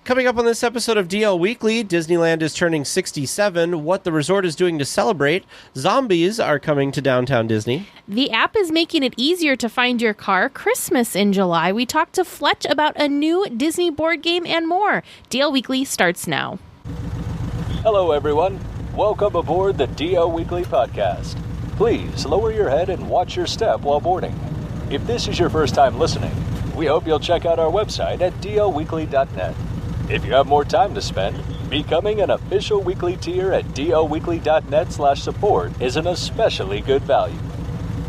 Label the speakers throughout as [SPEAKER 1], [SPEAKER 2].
[SPEAKER 1] Coming up on this episode of DL Weekly, Disneyland is turning 67, what the resort is doing to celebrate, zombies are coming to downtown Disney.
[SPEAKER 2] The app is making it easier to find your car, Christmas in July. We talked to Fletch about a new Disney board game and more. DL Weekly starts now.
[SPEAKER 3] Hello everyone, welcome aboard the DL Weekly podcast. Please lower your head and watch your step while boarding. If this is your first time listening, we hope you'll check out our website at DLWeekly.net. If you have more time to spend, becoming an official weekly tier at DLWeekly.net/support is an especially good value.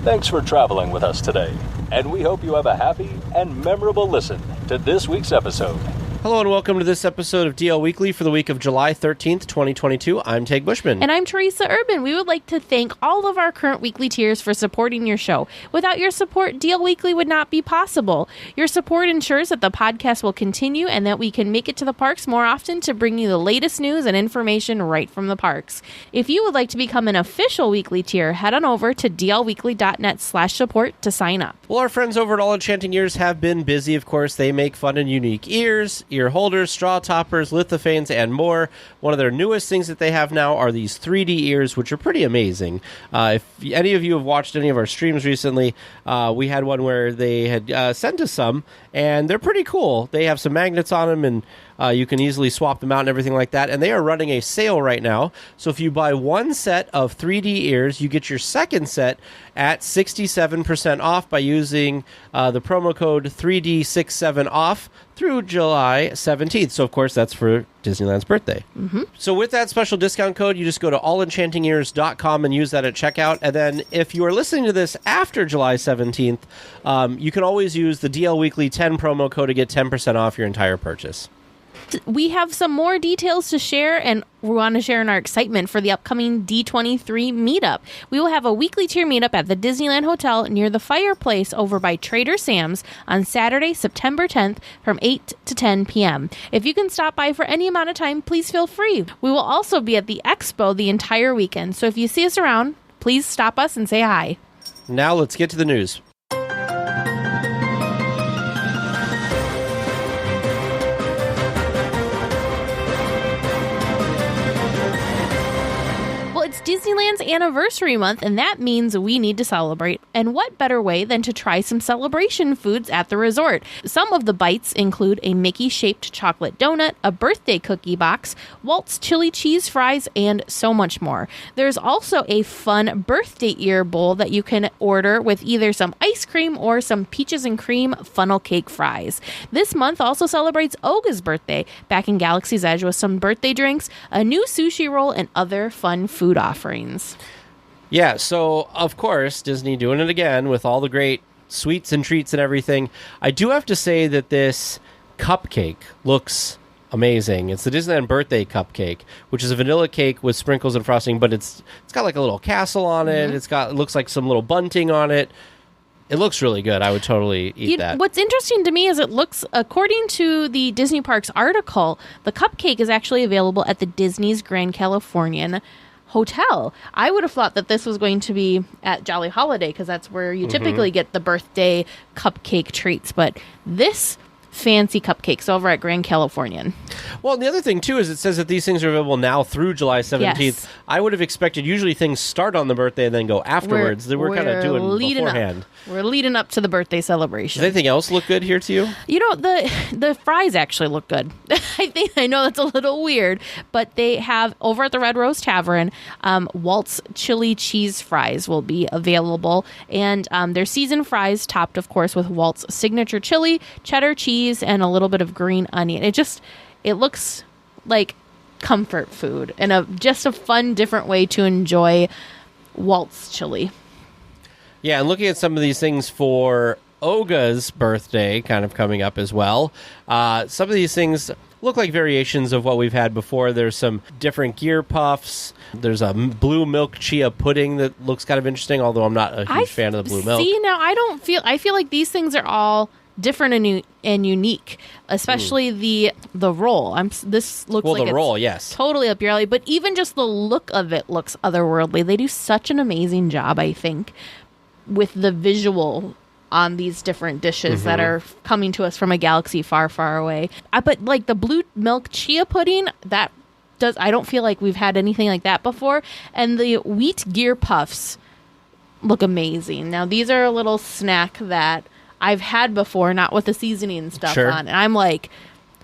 [SPEAKER 3] Thanks for traveling with us today, and we hope you have a happy and memorable listen to this week's episode.
[SPEAKER 1] Hello and welcome to this episode of DL Weekly for the week of July 13th, 2022. I'm Teg Bushman.
[SPEAKER 2] And I'm Teresa Urban. We would like to thank all of our current weekly tiers for supporting your show. Without your support, DL Weekly would not be possible. Your support ensures that the podcast will continue and that we can make it to the parks more often to bring you the latest news and information right from the parks. If you would like to become an official weekly tier, head on over to dlweekly.net/support to sign up.
[SPEAKER 1] Well, our friends over at All Enchanting Ears have been busy, of course. They make fun and unique ears, ear holders, straw toppers, lithophanes, and more. One of their newest things that they have now are these 3D ears, which are pretty amazing. If any of you have watched any of our streams recently, we had one where they had sent us some, and they're pretty cool. They have some magnets on them, and you can easily swap them out and everything like that. And they are running a sale right now. So if you buy one set of 3D ears, you get your second set at 67% off by using the promo code 3D67OFF through July 17th. So, of course, that's for Disneyland's birthday. Mm-hmm. So with that special discount code, you just go to allenchantingears.com and use that at checkout. And then if you are listening to this after July 17th, you can always use the DL Weekly 10 promo code to get 10% off your entire purchase.
[SPEAKER 2] We have some more details to share, and we want to share in our excitement for the upcoming D23 meetup. We will have a weekly tier meetup at the Disneyland Hotel near the fireplace over by Trader Sam's on Saturday, September 10th from 8 to 10 p.m. If you can stop by for any amount of time, please feel free. We will also be at the expo the entire weekend, so if you see us around, please stop us and say hi.
[SPEAKER 1] Now let's get to the news.
[SPEAKER 2] Disneyland's anniversary month, and that means we need to celebrate. And what better way than to try some celebration foods at the resort? Some of the bites include a Mickey-shaped chocolate donut, a birthday cookie box, Walt's chili cheese fries, and so much more. There's also a fun birthday ear bowl that you can order with either some ice cream or some peaches and cream funnel cake fries. This month also celebrates Oga's birthday back in Galaxy's Edge with some birthday drinks, a new sushi roll, and other fun food offerings.
[SPEAKER 1] Yeah, so of course, Disney doing it again with all the great sweets and treats and everything. I do have to say that this cupcake looks amazing. It's the Disneyland birthday cupcake, which is a vanilla cake with sprinkles and frosting, but it's got like a little castle on it. Mm-hmm. It looks like some little bunting on it. It looks really good. I would totally eat that.
[SPEAKER 2] What's interesting to me is it looks, according to the Disney Parks article, the cupcake is actually available at the Disney's Grand Californian Hotel. I would have thought that this was going to be at Jolly Holiday because that's where you typically get the birthday cupcake treats. But this fancy cupcakes over at Grand Californian.
[SPEAKER 1] Well, the other thing, too, is it says that these things are available now through July 17th. Yes. I would have expected usually things start on the birthday and then go afterwards. We're kind of doing beforehand.
[SPEAKER 2] We're leading up to the birthday celebration.
[SPEAKER 1] Does anything else look good here to you?
[SPEAKER 2] You know, the fries actually look good. I know that's a little weird, but they have, over at the Red Rose Tavern, Walt's chili cheese fries will be available. And they're seasoned fries topped, of course, with Walt's signature chili, cheddar cheese, and a little bit of green onion. It looks like comfort food and just a fun, different way to enjoy Walt's chili.
[SPEAKER 1] Yeah, and looking at some of these things for Oga's birthday kind of coming up as well, some of these things look like variations of what we've had before. There's some different gear puffs. There's a blue milk chia pudding that looks kind of interesting, although I'm not a huge fan of the blue milk.
[SPEAKER 2] See, now I feel like these things are all different and unique, especially the roll. This looks like
[SPEAKER 1] the roll, yes,
[SPEAKER 2] totally up your alley. But even just the look of it looks otherworldly. They do such an amazing job, I think, with the visual on these different dishes that are coming to us from a galaxy far, far away. But like the blue milk chia pudding, I don't feel like we've had anything like that before. And the wheat gear puffs look amazing. Now, these are a little snack that I've had before, not with the seasoning stuff on. And I'm like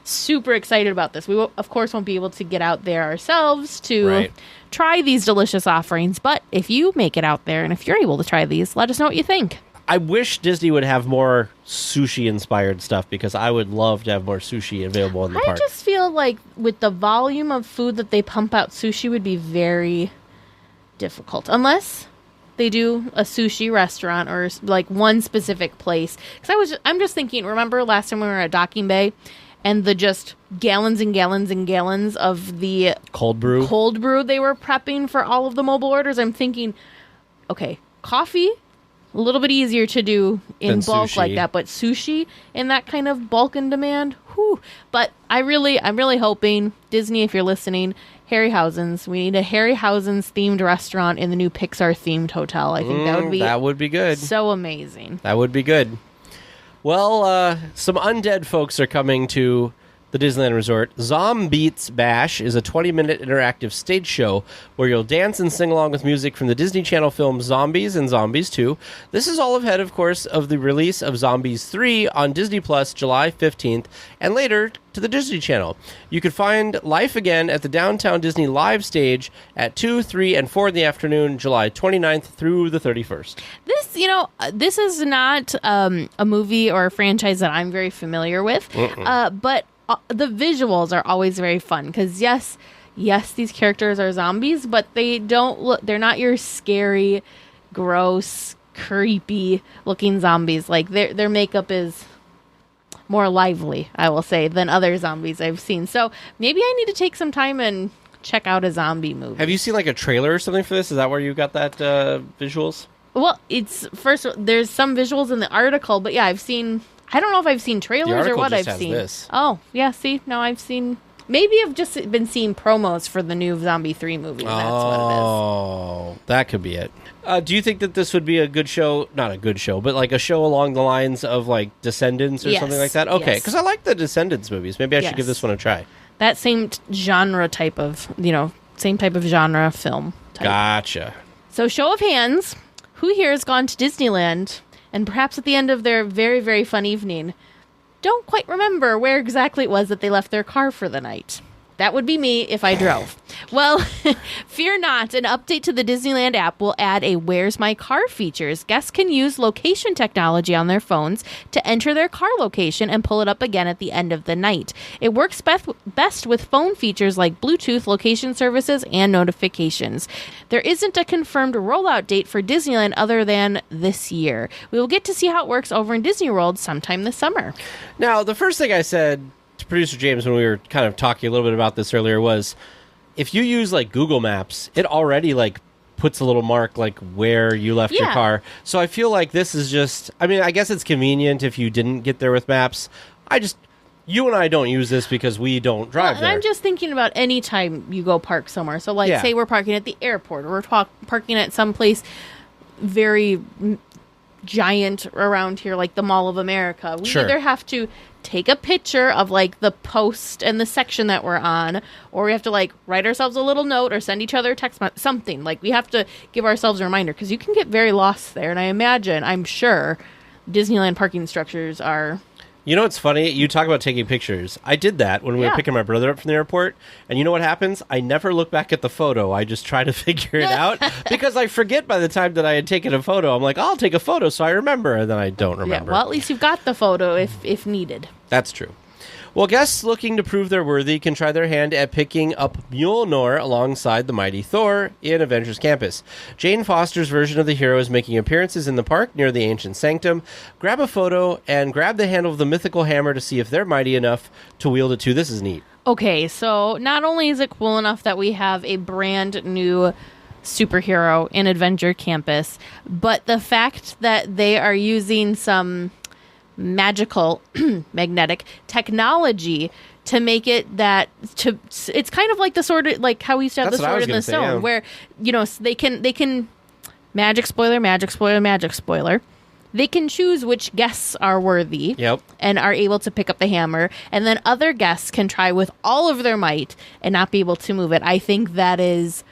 [SPEAKER 2] super excited about this. We will, of course, won't be able to get out there ourselves to try these delicious offerings. But if you make it out there and if you're able to try these, let us know what you think.
[SPEAKER 1] I wish Disney would have more sushi-inspired stuff because I would love to have more sushi available in the park.
[SPEAKER 2] I just feel like with the volume of food that they pump out, sushi would be very difficult. Unless they do a sushi restaurant or like one specific place. Because I'm just thinking, remember last time we were at Docking Bay and the just gallons and gallons and gallons of the
[SPEAKER 1] cold brew
[SPEAKER 2] they were prepping for all of the mobile orders? I'm thinking, okay, coffee, a little bit easier to do in bulk like that, but sushi in that kind of bulk and demand, whew. But I'm really hoping, Disney, if you're listening, Harryhausen's, we need a Harryhausen's themed restaurant in the new Pixar themed hotel. I think that would be
[SPEAKER 1] good.
[SPEAKER 2] So amazing.
[SPEAKER 1] That would be good. Well, some undead folks are coming to the Disneyland Resort. Zombeats Bash is a 20-minute interactive stage show where you'll dance and sing along with music from the Disney Channel films Zombies and Zombies 2. This is all ahead, of course, of the release of Zombies 3 on Disney Plus July 15th and later to the Disney Channel. You can find Life Again at the Downtown Disney Live stage at 2, 3, and 4 in the afternoon, July 29th through the 31st.
[SPEAKER 2] This is not a movie or a franchise that I'm very familiar with, but the visuals are always very fun because yes, these characters are zombies, but they're not your scary, gross, creepy looking zombies. Like their makeup is more lively, I will say, than other zombies I've seen. So maybe I need to take some time and check out a zombie movie.
[SPEAKER 1] Have you seen like a trailer or something for this? Is that where you got that visuals?
[SPEAKER 2] Well, there's some visuals in the article, but yeah, I don't know if I've seen trailers or what I've seen.
[SPEAKER 1] This.
[SPEAKER 2] Oh, yeah, see, now I've seen... Maybe I've just been seeing promos for the new Zombie 3 movie, and that's what it is.
[SPEAKER 1] Oh, that could be it. Do you think that this would be a good show? Not a good show, but like a show along the lines of like Descendants or something like that? Okay, because I like the Descendants movies. Maybe I should give this one a try.
[SPEAKER 2] That same genre type of, same type of genre film type.
[SPEAKER 1] Gotcha.
[SPEAKER 2] So show of hands, who here has gone to Disneyland and perhaps at the end of their very, very fun evening, don't quite remember where exactly it was that they left their car for the night? That would be me if I drove. Well, fear not. An update to the Disneyland app will add a Where's My Car features. Guests can use location technology on their phones to enter their car location and pull it up again at the end of the night. It works best with phone features like Bluetooth, location services, and notifications. There isn't a confirmed rollout date for Disneyland other than this year. We will get to see how it works over in Disney World sometime this summer.
[SPEAKER 1] Now, the first thing I said to producer James when we were kind of talking a little bit about this earlier was, if you use like Google Maps, it already like puts a little mark like where you left your car. So I feel like this is just, I mean, I guess it's convenient if you didn't get there with maps. You and I don't use this because we don't drive there.
[SPEAKER 2] And I'm just thinking about any time you go park somewhere. So like say we're parking at the airport or we're parking at some place very giant around here like the Mall of America. We either have to take a picture of like the post and the section that we're on, or we have to like write ourselves a little note or send each other a text, something. Like we have to give ourselves a reminder because you can get very lost there. And I'm sure Disneyland parking structures are...
[SPEAKER 1] You know what's funny? You talk about taking pictures. I did that when we were picking my brother up from the airport. And you know what happens? I never look back at the photo. I just try to figure it out because I forget by the time that I had taken a photo. I'm like, I'll take a photo so I remember. And then I don't remember.
[SPEAKER 2] Yeah, well, at least you've got the photo if needed.
[SPEAKER 1] That's true. Well, guests looking to prove they're worthy can try their hand at picking up Mjolnir alongside the mighty Thor in Avengers Campus. Jane Foster's version of the hero is making appearances in the park near the ancient sanctum. Grab a photo and grab the handle of the mythical hammer to see if they're mighty enough to wield it too. This is neat.
[SPEAKER 2] Okay, so not only is it cool enough that we have a brand new superhero in Adventure Campus, but the fact that they are using some magical magnetic technology to make it it's kind of like the sword, like how we used to have the sword in the stone, where they can magic spoiler, they can choose which guests are worthy and are able to pick up the hammer, and then other guests can try with all of their might and not be able to move it. I think that is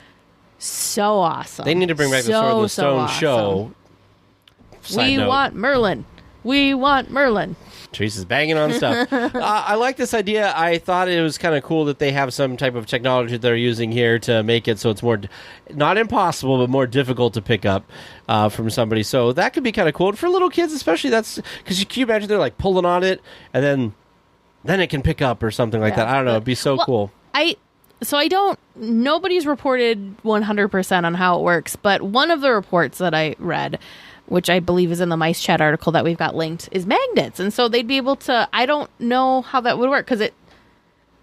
[SPEAKER 2] so awesome.
[SPEAKER 1] They need to bring back the Sword in the Stone
[SPEAKER 2] awesome.
[SPEAKER 1] show.
[SPEAKER 2] We want Merlin. We want Merlin.
[SPEAKER 1] Teresa's banging on stuff. I like this idea. I thought it was kind of cool that they have some type of technology that they're using here to make it so it's more, not impossible, but more difficult to pick up from somebody. So that could be kind of cool. And for little kids especially, that's because you can imagine they're like pulling on it and then it can pick up or something like that. I don't know. It'd be so cool.
[SPEAKER 2] Nobody's reported 100% on how it works, but one of the reports that I read, which I believe is in the Mice Chat article that we've got linked, is magnets. And so they'd be able to, I don't know how that would work, because it,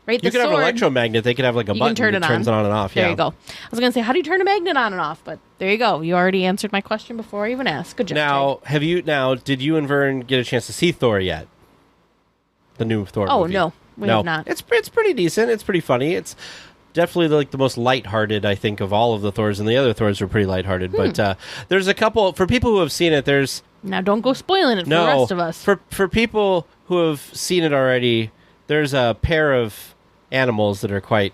[SPEAKER 2] right?
[SPEAKER 1] You could have an electromagnet. They could have like a button that turns it on and off.
[SPEAKER 2] There you go. I was going to say, how do you turn a magnet on and off? But there you go. You already answered my question before I even asked. Good job.
[SPEAKER 1] Now, did you and Vern get a chance to see Thor yet? The new Thor movie?
[SPEAKER 2] No, we have not.
[SPEAKER 1] It's pretty decent. It's pretty funny. It's definitely like the most lighthearted, I think, of all of the Thors, and the other Thors were pretty lighthearted. But there's a couple, for people who have seen it,
[SPEAKER 2] Now don't go spoiling it for the rest of us.
[SPEAKER 1] For people who have seen it already, there's a pair of animals that are quite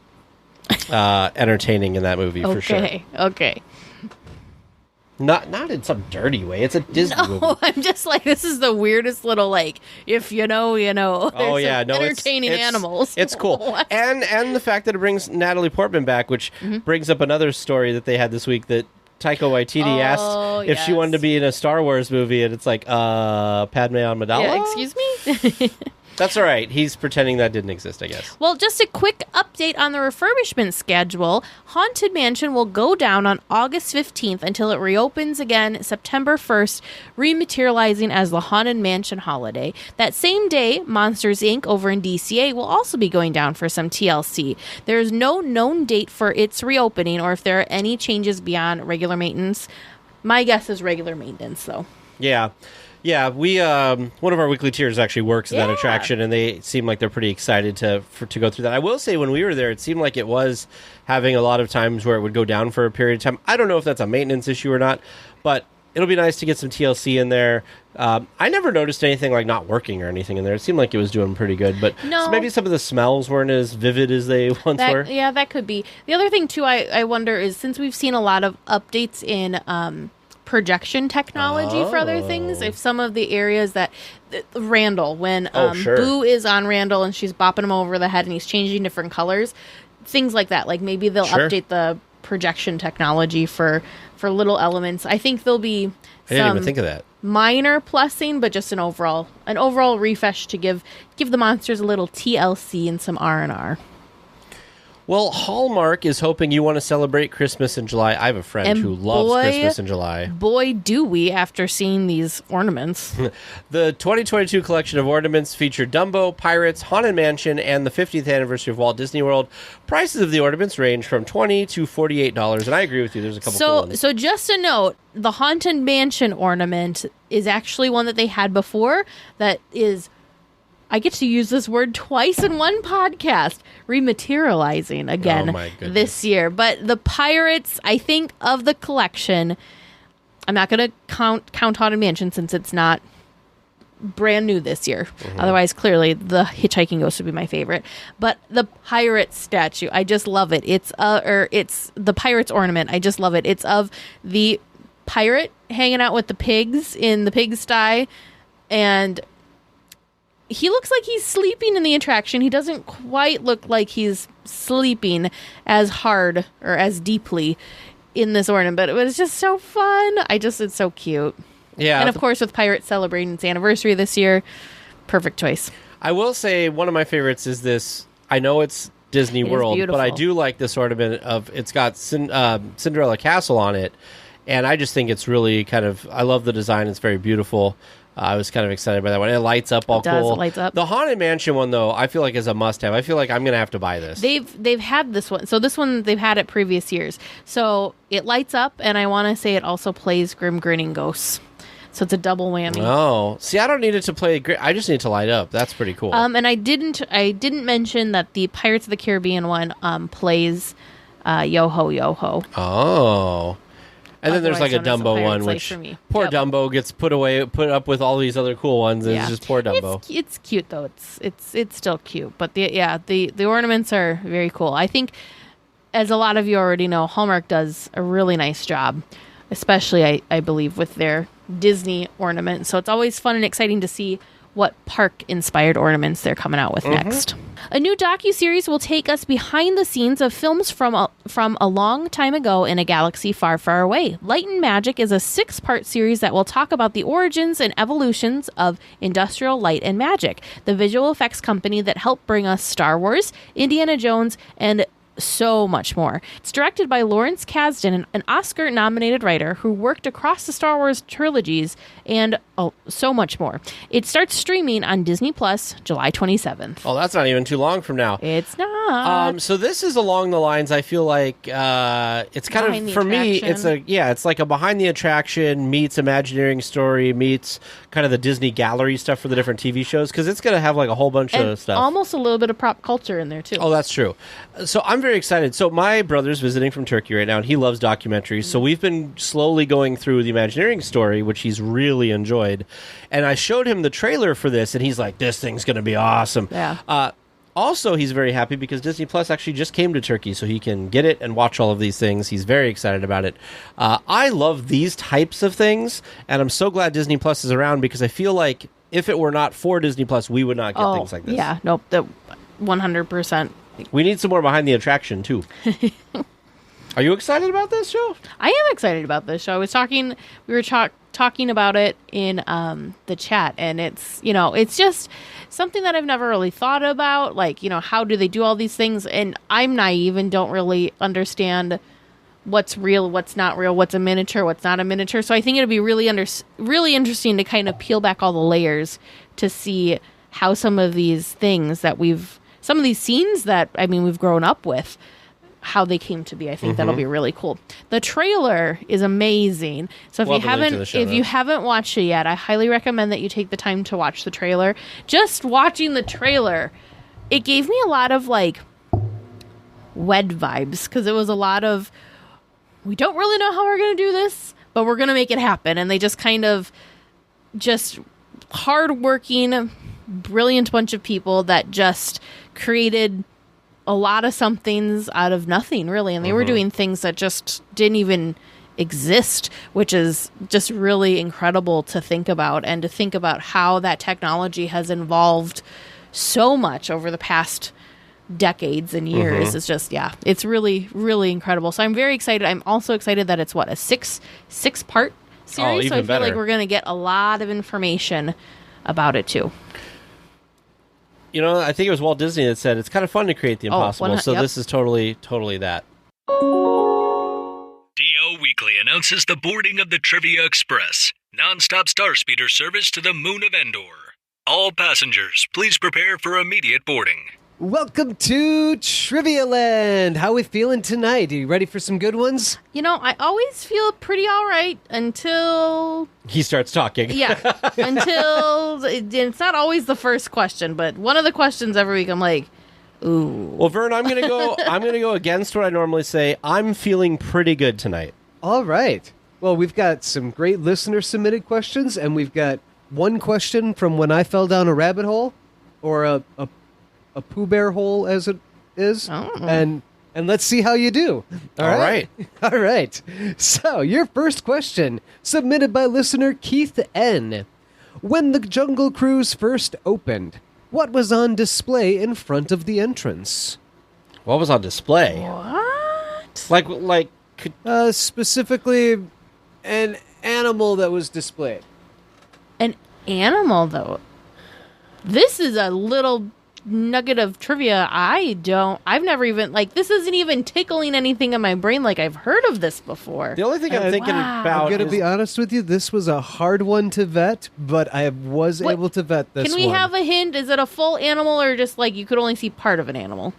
[SPEAKER 1] entertaining in that movie, for sure.
[SPEAKER 2] Okay.
[SPEAKER 1] Not in some dirty way. It's a Disney movie.
[SPEAKER 2] I'm just like, this is the weirdest little, like, if you know, you know. There's entertaining animals.
[SPEAKER 1] It's cool. And the fact that it brings Natalie Portman back, which brings up another story that they had this week that Taika Waititi asked if she wanted to be in a Star Wars movie, and it's like, Padme Amidala?
[SPEAKER 2] Yeah, excuse me?
[SPEAKER 1] That's all right. He's pretending that didn't exist, I guess.
[SPEAKER 2] Well, just a quick update on the refurbishment schedule. Haunted Mansion will go down on August 15th until it reopens again September 1st, rematerializing as the Haunted Mansion holiday. That same day, Monsters, Inc. over in DCA will also be going down for some TLC. There is no known date for its reopening or if there are any changes beyond regular maintenance. My guess is regular maintenance, though.
[SPEAKER 1] Yeah, we one of our weekly tiers actually works at that attraction, and they seem like they're pretty excited to go through that. I will say, when we were there, it seemed like it was having a lot of times where it would go down for a period of time. I don't know if that's a maintenance issue or not, but it'll be nice to get some TLC in there. I never noticed anything like not working or anything in there. It seemed like it was doing pretty good, but so maybe some of the smells weren't as vivid as they once were.
[SPEAKER 2] Yeah, that could be. The other thing, too, I wonder is, since we've seen a lot of updates in projection technology for other things, if some of the areas that Randall, when Boo is on Randall and she's bopping him over the head and he's changing different colors, things like that, like maybe they'll update the projection technology for little elements. I think there'll be
[SPEAKER 1] I didn't even think of that.
[SPEAKER 2] Minor plussing, but just an overall refresh to give the monsters a little TLC and some R&R.
[SPEAKER 1] Well, Hallmark is hoping you want to celebrate Christmas in July. I have a friend who loves Christmas in July.
[SPEAKER 2] Boy, do we, after seeing these ornaments.
[SPEAKER 1] The 2022 collection of ornaments feature Dumbo, Pirates, Haunted Mansion, and the 50th anniversary of Walt Disney World. Prices of the ornaments range from $20 to $48, and I agree with you. There's a couple cool ones.
[SPEAKER 2] So just a note, the Haunted Mansion ornament is actually one that they had before that is... I get to use this word twice in one podcast. Rematerializing again this year. But the Pirates, I think, of the collection, I'm not going to count Haunted Mansion since it's not brand new this year. Otherwise, clearly, the Hitchhiking Ghost would be my favorite. But the Pirate statue, I just love it. It's the Pirates ornament. I just love it. It's of the pirate hanging out with the pigs in the pigsty, and he looks like he's sleeping in the attraction. He doesn't quite look like he's sleeping as hard or as deeply in this ornament, but it's just so fun. It's so cute. Yeah. And of course, with Pirates celebrating its anniversary this year, perfect choice.
[SPEAKER 1] I will say one of my favorites is this. I know it's Disney World, but I do like this ornament of, it's got Cinderella Castle on it. And I just think it's really I love the design. It's very beautiful. I was kind of excited by that one. It lights up all cool.
[SPEAKER 2] It lights up.
[SPEAKER 1] The Haunted Mansion one, though, I feel like is a must-have. I feel like I'm going to have to buy this.
[SPEAKER 2] They've had this one. So this one they've had it previous years. So it lights up, and I want to say it also plays Grim Grinning Ghosts. So it's a double whammy.
[SPEAKER 1] Oh, see, I don't need it to play. I just need it to light up. That's pretty cool.
[SPEAKER 2] And I didn't mention that the Pirates of the Caribbean one plays Yo Ho Yo Ho.
[SPEAKER 1] Oh. And then there's like a
[SPEAKER 2] otherwise known as
[SPEAKER 1] Dumbo
[SPEAKER 2] Pirate's
[SPEAKER 1] one,
[SPEAKER 2] Life
[SPEAKER 1] which
[SPEAKER 2] for me.
[SPEAKER 1] poor
[SPEAKER 2] Yep.
[SPEAKER 1] Dumbo gets put up with all these other cool ones. And
[SPEAKER 2] Yeah.
[SPEAKER 1] It's just poor Dumbo.
[SPEAKER 2] It's cute though. It's still cute, but the ornaments are very cool. I think, as a lot of you already know, Hallmark does a really nice job, especially I believe with their Disney ornament. So it's always fun and exciting to see what park-inspired ornaments they're coming out with next. A new docuseries will take us behind the scenes of films from a long time ago in a galaxy far, far away. Light and Magic is a 6-part series that will talk about the origins and evolutions of industrial light and magic, the visual effects company that helped bring us Star Wars, Indiana Jones, and so much more. It's directed by Lawrence Kasdan, an Oscar-nominated writer who worked across the Star Wars trilogies and so much more. It starts streaming on Disney Plus July 27th.
[SPEAKER 1] Oh, that's not even too long from now.
[SPEAKER 2] It's not.
[SPEAKER 1] So this is along the lines, I feel like it's kind
[SPEAKER 2] Behind
[SPEAKER 1] of,
[SPEAKER 2] the
[SPEAKER 1] for me,
[SPEAKER 2] attraction.
[SPEAKER 1] it's like a behind the attraction meets Imagineering story meets kind of the Disney gallery stuff for the different TV shows, because it's going to have like a whole bunch
[SPEAKER 2] and
[SPEAKER 1] of stuff.
[SPEAKER 2] almost a little bit of prop culture in there too.
[SPEAKER 1] Oh, that's true. So I'm very excited. So my brother's visiting from Turkey right now, and he loves documentaries. So we've been slowly going through the Imagineering story, which he's really enjoyed. And I showed him the trailer for this, and he's like, this thing's going to be awesome.
[SPEAKER 2] Yeah.
[SPEAKER 1] Also, he's very happy because Disney Plus actually just came to Turkey, so he can get it and watch all of these things. He's very excited about it. I love these types of things, and I'm so glad Disney Plus is around, because I feel like if it were not for Disney Plus, we would not get things like this.
[SPEAKER 2] Yeah, nope, 100%.
[SPEAKER 1] We need some more behind the attraction, too. Are you excited about this show?
[SPEAKER 2] I am excited about this show. We were talking about it in the chat, and it's just something that I've never really thought about. Like, how do they do all these things? And I'm naive and don't really understand what's real, what's not real, what's a miniature, what's not a miniature. So I think it'd be really interesting to kind of peel back all the layers to see how some of these things that some of these scenes that we've grown up with, how they came to be. I think that'll be really cool. The trailer is amazing. So if you haven't watched it yet, I highly recommend that you take the time to watch the trailer. Just watching the trailer, it gave me a lot of like WED vibes, because it was a lot of, we don't really know how we're going to do this, but we're going to make it happen. And they just kind of hardworking, brilliant bunch of people that just created a lot of somethings out of nothing, really. And they were doing things that just didn't even exist, which is just really incredible to think about, and to think about how that technology has evolved so much over the past decades and years. It's just, it's really, really incredible. So I'm very excited. I'm also excited that it's a six-part series. So I feel like we're going to get a lot of information about it too.
[SPEAKER 1] I think it was Walt Disney that said it's kind of fun to create the impossible. This is totally that.
[SPEAKER 4] DLWeekly announces the boarding of the Trivia Express, non-stop star speeder service to the moon of Endor. All passengers, please prepare for immediate boarding.
[SPEAKER 5] Welcome to Trivia Land. How we feeling tonight? Are you ready for some good ones?
[SPEAKER 2] I always feel pretty all right until
[SPEAKER 1] he starts talking.
[SPEAKER 2] Yeah, until it's not always the first question, but one of the questions every week I'm like, ooh.
[SPEAKER 1] Well, Vern, I'm gonna go against what I normally say. I'm feeling pretty good tonight.
[SPEAKER 5] All right. Well, we've got some great listener submitted questions, and we've got one question from when I fell down a rabbit hole, or a Pooh Bear hole, as it is, and let's see how you do. All right. All right. So, your first question, submitted by listener Keith N. When the Jungle Cruise first opened, what was on display in front of the entrance?
[SPEAKER 1] What was on display?
[SPEAKER 2] What?
[SPEAKER 1] Like
[SPEAKER 5] specifically, an animal that was displayed.
[SPEAKER 2] An animal, though. This is a little nugget of trivia I've never even, this isn't even tickling anything in my brain like I've heard of this before.
[SPEAKER 1] The only thing I'm thinking about
[SPEAKER 5] I'm going to be honest with you, this was a hard one to vet, but I was able to vet this one.
[SPEAKER 2] Can we have a hint? Is it a full animal, or just you could only see part of an animal?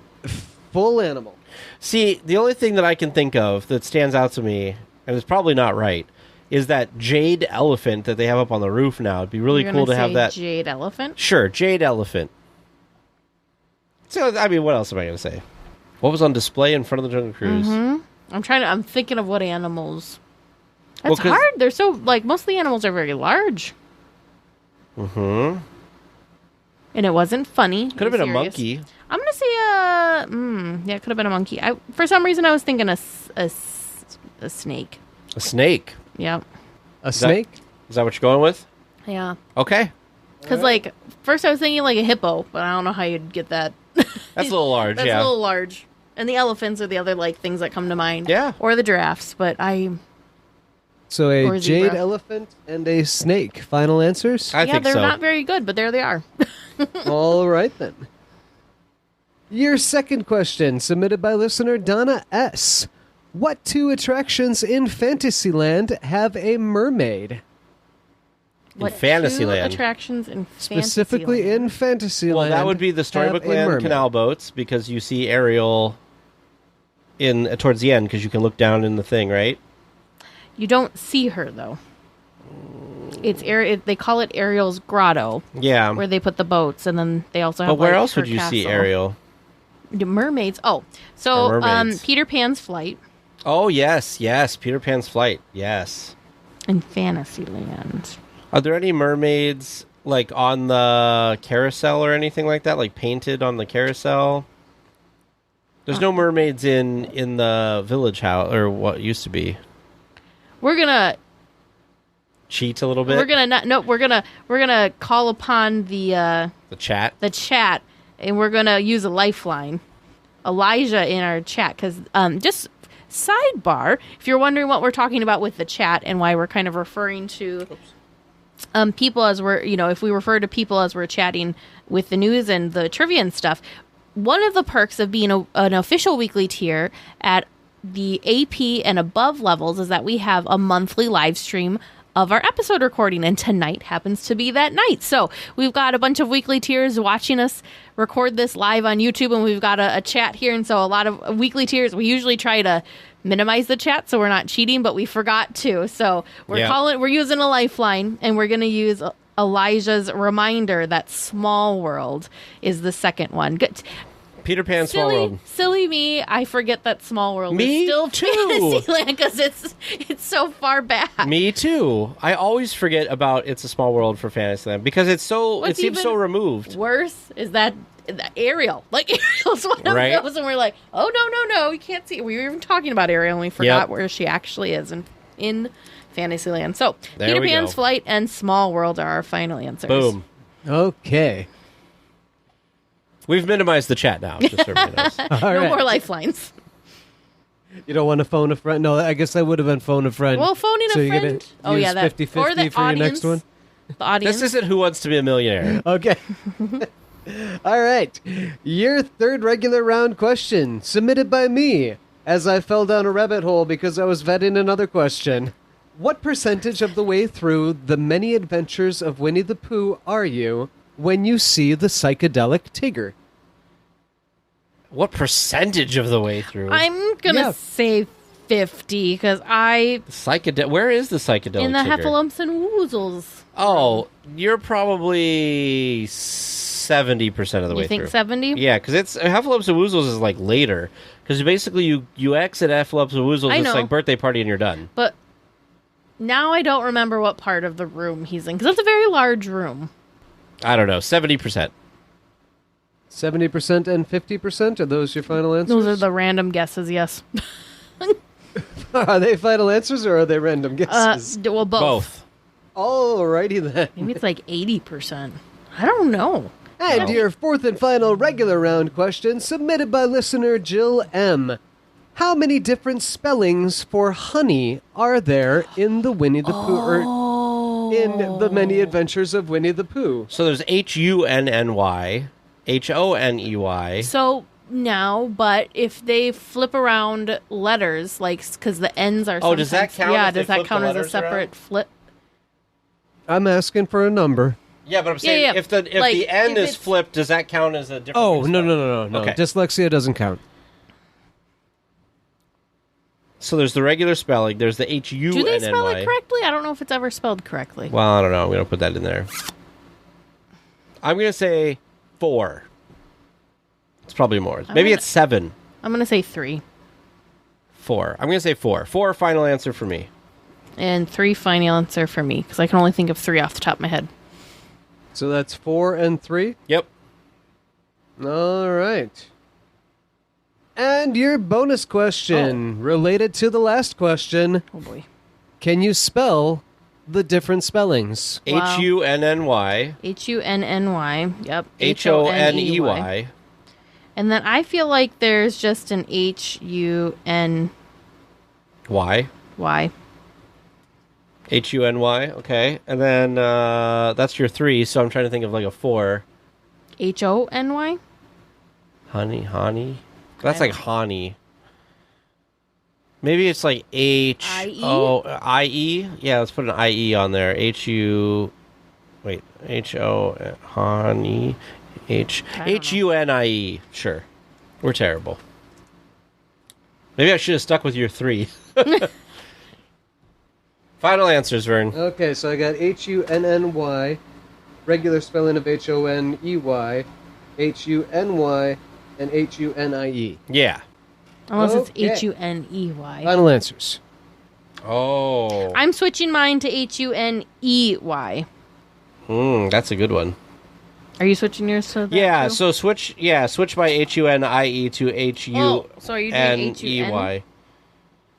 [SPEAKER 5] Full animal.
[SPEAKER 1] See, the only thing that I can think of that stands out to me, and it's probably not right, is that jade elephant that they have up on the roof now. It'd be really cool to have that.
[SPEAKER 2] Jade elephant?
[SPEAKER 1] Sure, jade elephant. So, what else am I going to say? What was on display in front of the Jungle Cruise?
[SPEAKER 2] I'm thinking of what animals. That's
[SPEAKER 1] 'cause-
[SPEAKER 2] hard. They're so, like, most of the animals are very large.
[SPEAKER 1] Mm-hmm.
[SPEAKER 2] And it wasn't funny.
[SPEAKER 1] Could have been a
[SPEAKER 2] serious.
[SPEAKER 1] monkey.
[SPEAKER 2] I'm going to say yeah, it could have been a monkey. For some reason, I was thinking a snake.
[SPEAKER 1] A snake.
[SPEAKER 2] Yeah.
[SPEAKER 5] A snake?
[SPEAKER 1] Is that what you're going with?
[SPEAKER 2] Yeah.
[SPEAKER 1] Okay.
[SPEAKER 2] Because, like, first I was thinking, like, a hippo, but I don't know how you'd get that.
[SPEAKER 1] That's a little large,
[SPEAKER 2] That's
[SPEAKER 1] yeah.
[SPEAKER 2] a little large. And the elephants are the other, like, things that come to mind.
[SPEAKER 1] Yeah.
[SPEAKER 2] Or the giraffes, but
[SPEAKER 5] So
[SPEAKER 2] Or
[SPEAKER 5] a
[SPEAKER 2] a
[SPEAKER 5] jade
[SPEAKER 2] zebra.
[SPEAKER 5] elephant and a snake. Final answers?
[SPEAKER 1] I
[SPEAKER 2] yeah,
[SPEAKER 1] think
[SPEAKER 2] they're
[SPEAKER 1] so.
[SPEAKER 2] not very good, but there they are.
[SPEAKER 5] All right, then. Your second question, submitted by listener Donna S. What 2 attractions in Fantasyland have a mermaid?
[SPEAKER 2] What,
[SPEAKER 1] Fantasyland.
[SPEAKER 2] 2 attractions in
[SPEAKER 5] Specifically
[SPEAKER 2] Fantasyland?
[SPEAKER 5] in Fantasyland.
[SPEAKER 1] Well, that would be the Storybook
[SPEAKER 5] have a
[SPEAKER 1] Land
[SPEAKER 5] mermaid.
[SPEAKER 1] canal boats, because you see Ariel in towards the end, because you can look down in the thing, right?
[SPEAKER 2] You don't see her, though. They call it Ariel's Grotto,
[SPEAKER 1] Yeah.
[SPEAKER 2] where they put the boats, and then they also have.
[SPEAKER 1] But where
[SPEAKER 2] like,
[SPEAKER 1] else
[SPEAKER 2] her
[SPEAKER 1] would you see
[SPEAKER 2] castle.
[SPEAKER 1] Ariel?
[SPEAKER 2] The mermaids. Oh, so
[SPEAKER 1] Or mermaids.
[SPEAKER 2] Peter Pan's Flight
[SPEAKER 1] Oh, yes. Peter Pan's Flight. Yes.
[SPEAKER 2] in Fantasyland.
[SPEAKER 1] Are there any mermaids, like, on the carousel or anything like that? Like, painted on the carousel? There's no mermaids in the village house, or what used to be.
[SPEAKER 2] We're gonna
[SPEAKER 1] Cheat a little bit?
[SPEAKER 2] we're gonna call upon the
[SPEAKER 1] The chat?
[SPEAKER 2] and we're gonna use a lifeline, Elijah, in our chat, because just sidebar, if you're wondering what we're talking about with the chat and why we're kind of referring to people as we're, if we refer to people as we're chatting with the news and the trivia and stuff, one of the perks of being an official weekly tier at the AP and above levels is that we have a monthly live stream of our episode recording, and tonight happens to be that night. So we've got a bunch of weekly tiers watching us record this live on YouTube, and we've got a chat here, and so a lot of weekly tiers, we usually try to minimize the chat so we're not cheating, but we forgot to. So we're using a lifeline, and we're going to use Elijah's reminder that Small World is the second one. Good.
[SPEAKER 1] Peter Pan Small World.
[SPEAKER 2] Silly me, I forget that Small World
[SPEAKER 1] Me
[SPEAKER 2] is still
[SPEAKER 1] too.
[SPEAKER 2] Fantasyland because it's so far back.
[SPEAKER 1] Me too. I always forget about It's a Small World for Fantasyland because it
[SPEAKER 2] What's
[SPEAKER 1] seems so
[SPEAKER 2] even
[SPEAKER 1] removed.
[SPEAKER 2] Worse is that Ariel. Like, Ariel's one of
[SPEAKER 1] Right.
[SPEAKER 2] those, and we're like, oh, no, we can't see. We were even talking about Ariel, and we forgot
[SPEAKER 1] Yep.
[SPEAKER 2] where she actually is in Fantasyland. So,
[SPEAKER 1] There
[SPEAKER 2] Peter
[SPEAKER 1] we
[SPEAKER 2] Pan's
[SPEAKER 1] go.
[SPEAKER 2] Flight and Small World are our final answers.
[SPEAKER 1] Boom.
[SPEAKER 5] Okay.
[SPEAKER 1] We've minimized the chat now, just so everybody knows.
[SPEAKER 5] All
[SPEAKER 2] No
[SPEAKER 5] right.
[SPEAKER 2] more lifelines.
[SPEAKER 5] You don't want to phone a friend? No, I guess I would have been phone a friend.
[SPEAKER 2] Well, phoning
[SPEAKER 5] so
[SPEAKER 2] a
[SPEAKER 5] you're
[SPEAKER 2] friend.
[SPEAKER 5] gonna use 50-50
[SPEAKER 2] or the
[SPEAKER 5] for
[SPEAKER 2] audience.
[SPEAKER 5] your next one?
[SPEAKER 2] The audience.
[SPEAKER 1] This isn't Who Wants to Be a Millionaire.
[SPEAKER 5] Okay. All right. Your third regular round question, submitted by me, as I fell down a rabbit hole because I was vetting another question. What percentage of the way through The Many Adventures of Winnie the Pooh are you when you see the psychedelic Tigger?
[SPEAKER 1] What percentage of the way through?
[SPEAKER 2] I'm going to
[SPEAKER 5] Yeah.
[SPEAKER 2] say 50 because
[SPEAKER 1] Where is the psychedelic
[SPEAKER 2] in the
[SPEAKER 1] Tigger?
[SPEAKER 2] Heffalumps and Woozles.
[SPEAKER 1] Oh, you're probably 70% of the way
[SPEAKER 2] You think
[SPEAKER 1] through.
[SPEAKER 2] 70?
[SPEAKER 1] Yeah, because it's Heffalumps and Woozles is like later. Because basically you exit Heffalumps and Woozles,
[SPEAKER 2] I
[SPEAKER 1] it's
[SPEAKER 2] know.
[SPEAKER 1] like birthday party and you're done.
[SPEAKER 2] But now I don't remember what part of the room he's in because it's a very large room.
[SPEAKER 1] I don't know, 70%.
[SPEAKER 5] 70% and 50%? Are those your final answers?
[SPEAKER 2] Those are the random guesses, yes.
[SPEAKER 5] Are they final answers or are they random guesses?
[SPEAKER 2] Well, both.
[SPEAKER 5] Alrighty then.
[SPEAKER 2] Maybe it's like 80%. I don't know.
[SPEAKER 5] And your fourth and final regular round question, submitted by listener Jill M. How many different spellings for honey are there in the Winnie the Pooh, or in the Many Adventures of Winnie the Pooh?
[SPEAKER 1] So there's HUNNY, HONEY.
[SPEAKER 2] So now, but if they flip around letters, like, because the N's are
[SPEAKER 1] Oh, does that
[SPEAKER 2] sometimes-
[SPEAKER 1] count
[SPEAKER 2] Yeah,
[SPEAKER 1] if they
[SPEAKER 2] does that
[SPEAKER 1] flip the
[SPEAKER 2] count as a
[SPEAKER 1] letters
[SPEAKER 2] separate
[SPEAKER 1] around?
[SPEAKER 2] flip?
[SPEAKER 5] I'm asking for a number.
[SPEAKER 1] Yeah, but I'm saying
[SPEAKER 2] Yeah.
[SPEAKER 1] if the
[SPEAKER 2] Like,
[SPEAKER 1] N
[SPEAKER 2] if
[SPEAKER 1] is
[SPEAKER 2] it's-
[SPEAKER 1] flipped, does that count as a different?
[SPEAKER 5] Oh,
[SPEAKER 1] way to
[SPEAKER 5] no.
[SPEAKER 1] spell? Okay.
[SPEAKER 5] Dyslexia doesn't count.
[SPEAKER 1] So there's the regular spelling. There's the HUNNY.
[SPEAKER 2] Do they spell it correctly? I don't know if it's ever spelled correctly.
[SPEAKER 1] Well, I don't know. I'm going to put that in there. I'm going to say 4. It's probably more. Maybe it's 7.
[SPEAKER 2] I'm going to say 3.
[SPEAKER 1] 4. I'm going to say 4. 4, final answer for me.
[SPEAKER 2] And 3 final answer for me, because I can only think of 3 off the top of my head.
[SPEAKER 5] So that's 4 and 3?
[SPEAKER 1] Yep.
[SPEAKER 5] All right. And your bonus question related to the last question.
[SPEAKER 2] Oh, boy.
[SPEAKER 5] Can you spell the different spellings?
[SPEAKER 2] Wow.
[SPEAKER 1] Hunny.
[SPEAKER 2] Hunny. Yep.
[SPEAKER 1] Honey.
[SPEAKER 2] And then I feel like there's just an Huny.
[SPEAKER 1] Why?
[SPEAKER 2] Huny.
[SPEAKER 1] Okay. And then that's your 3, so I'm trying to think of like a 4.
[SPEAKER 2] Hony.
[SPEAKER 1] Honey. That's like honey. Maybe it's like IE? Yeah, let's put an IE on there. Honey. Hunie. Sure. We're terrible. Maybe I should have stuck with your 3. Final answers, Vern.
[SPEAKER 5] Okay, so I got Hunny, regular spelling of Honey, Huny, and Hunie.
[SPEAKER 1] Yeah.
[SPEAKER 2] Unless
[SPEAKER 5] Okay.
[SPEAKER 2] it's Huney.
[SPEAKER 5] Final answers.
[SPEAKER 1] Oh.
[SPEAKER 2] I'm switching mine to Huney.
[SPEAKER 1] That's a good one.
[SPEAKER 2] Are you switching yours to that
[SPEAKER 1] Yeah,
[SPEAKER 2] too?
[SPEAKER 1] so switch by HUNIE to HUNEY.
[SPEAKER 2] Oh, so are you doing HUN?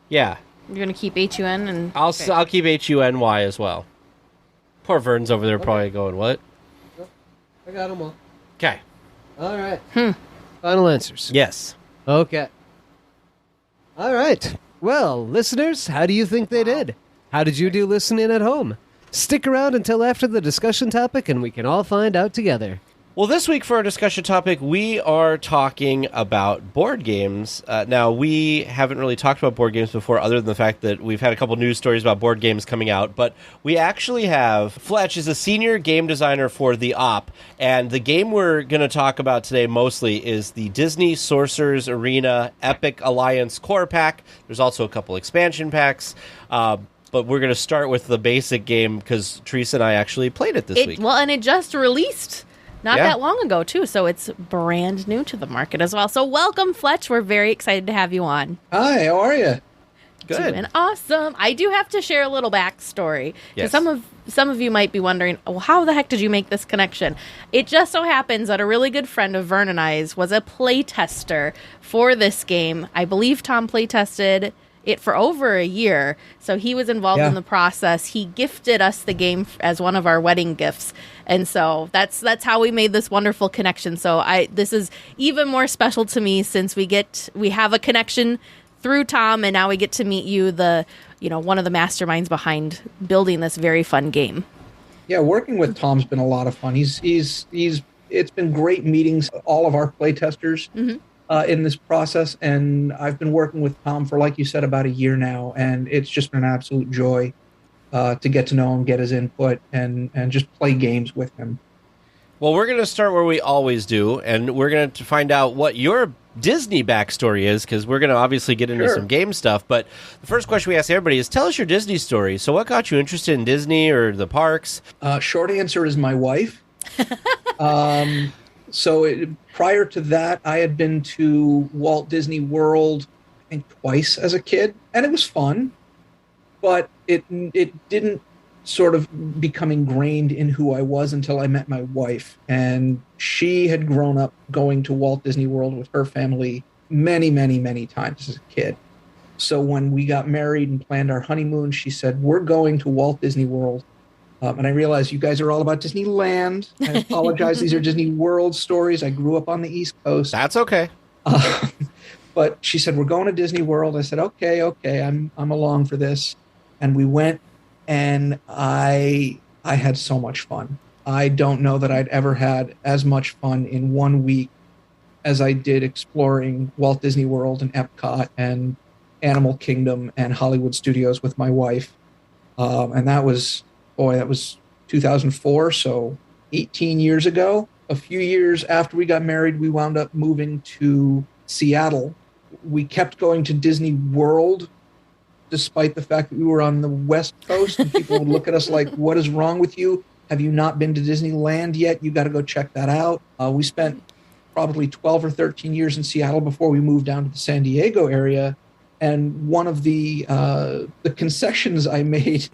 [SPEAKER 1] Yeah.
[SPEAKER 2] You're going to keep HUN and...
[SPEAKER 1] I'll
[SPEAKER 2] okay.
[SPEAKER 1] I'll keep HUNY as well. Poor Vern's over there probably going, what?
[SPEAKER 5] I got them all.
[SPEAKER 1] Okay.
[SPEAKER 5] All right. Final answers.
[SPEAKER 1] Yes.
[SPEAKER 5] Okay. All right. Well, listeners, how do you think they did? How did you do listening at home? Stick around until after the discussion topic and we can all find out together.
[SPEAKER 1] Well, this week for our discussion topic, we are talking about board games. Now, we haven't really talked about board games before other than the fact that we've had a couple news stories about board games coming out, but we actually have... Fletch is a senior game designer for The Op, and the game we're going to talk about today mostly is the Disney Sorcerers Arena Epic Alliance Core Pack. There's also a couple expansion packs, but we're going to start with the basic game because Teresa and I actually played it this week.
[SPEAKER 2] Well, and it just released not
[SPEAKER 1] Yeah.
[SPEAKER 2] that long ago, too, so it's brand new to the market as well. So welcome, Fletch. We're very excited to have you on.
[SPEAKER 6] Hi, how are you?
[SPEAKER 1] Good.
[SPEAKER 2] Doing awesome. I do have to share a little backstory.
[SPEAKER 1] Yes.
[SPEAKER 2] Some of you might be wondering, well, how the heck did you make this connection? It just so happens that a really good friend of Vern and I's was a play tester for this game. I believe Tom play tested it for over a year, so he was involved in the process. He gifted us the game as one of our wedding gifts, and so that's how we made this wonderful connection. So this is even more special to me since we have a connection through Tom, and now we get to meet you, one of the masterminds behind building this very fun game.
[SPEAKER 6] Yeah, working with Tom's been a lot of fun. It's been great meetings all of our play testers in this process, and I've been working with Tom for, like you said, about a year now, and it's just been an absolute joy to get to know him, get his input, and just play games with him.
[SPEAKER 1] Well, we're going to start where we always do, and we're going to find out what your Disney backstory is, because we're going to obviously get into some game stuff. But the first question we ask everybody is, tell us your Disney story. So what got you interested in Disney or the parks?
[SPEAKER 6] Short answer is my wife. Prior to that, I had been to Walt Disney World, I think, twice as a kid, and it was fun, but it didn't sort of become ingrained in who I was until I met my wife. And she had grown up going to Walt Disney World with her family many, many, many times as a kid. So when we got married and planned our honeymoon, she said, we're going to Walt Disney World. And I realize you guys are all about Disneyland. I apologize. These are Disney World stories. I grew up on the East Coast.
[SPEAKER 1] That's okay.
[SPEAKER 6] But she said, we're going to Disney World. I said, okay, I'm along for this. And we went, and I had so much fun. I don't know that I'd ever had as much fun in 1 week as I did exploring Walt Disney World and Epcot and Animal Kingdom and Hollywood Studios with my wife. And that was 2004, so 18 years ago. A few years after we got married, we wound up moving to Seattle. We kept going to Disney World, despite the fact that we were on the West Coast, and people would look at us like, what is wrong with you? Have you not been to Disneyland yet? You got to go check that out. We spent probably 12 or 13 years in Seattle before we moved down to the San Diego area. And one of the concessions I made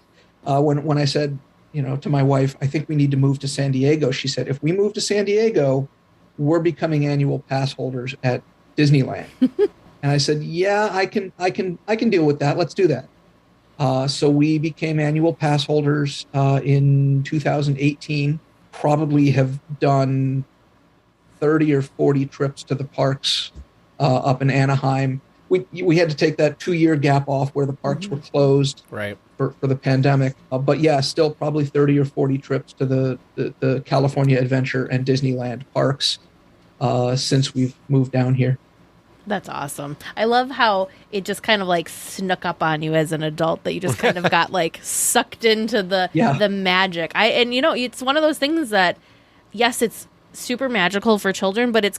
[SPEAKER 6] when I said, to my wife, I think we need to move to San Diego. She said, if we move to San Diego, we're becoming annual pass holders at Disneyland. And I said, yeah, I can deal with that. Let's do that. So we became annual pass holders in 2018. Probably have done 30 or 40 trips to the parks up in Anaheim. We had to take that 2-year gap off where the parks were closed for the pandemic. But yeah, still probably 30 or 40 trips to the California Adventure and Disneyland parks since we've moved down here.
[SPEAKER 2] That's awesome. I love how it just kind of like snuck up on you as an adult, that you just kind of got like sucked into the magic. It's one of those things that, yes, it's super magical for children, but it's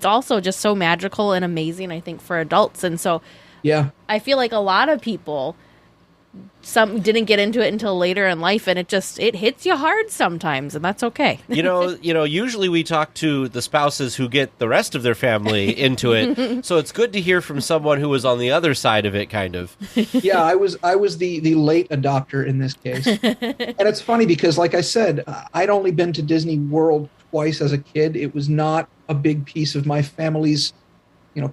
[SPEAKER 2] also just so magical and amazing, I think, for adults. And so
[SPEAKER 6] yeah,
[SPEAKER 2] I feel like a lot of people, some didn't get into it until later in life, and it hits you hard sometimes, and that's okay.
[SPEAKER 1] Usually we talk to the spouses who get the rest of their family into it, so it's good to hear from someone who was on the other side of it, kind of.
[SPEAKER 6] Yeah, I was the late adopter in this case. And it's funny because, like I said, I'd only been to Disney World twice as a kid. It was not a big piece of my family's,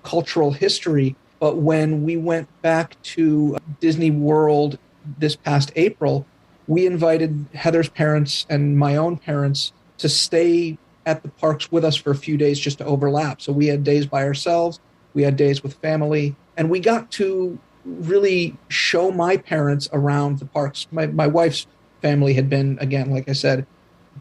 [SPEAKER 6] cultural history. But when we went back to Disney World this past April, we invited Heather's parents and my own parents to stay at the parks with us for a few days just to overlap. So we had days by ourselves, we had days with family, and we got to really show my parents around the parks. My wife's family had been, again, like I said,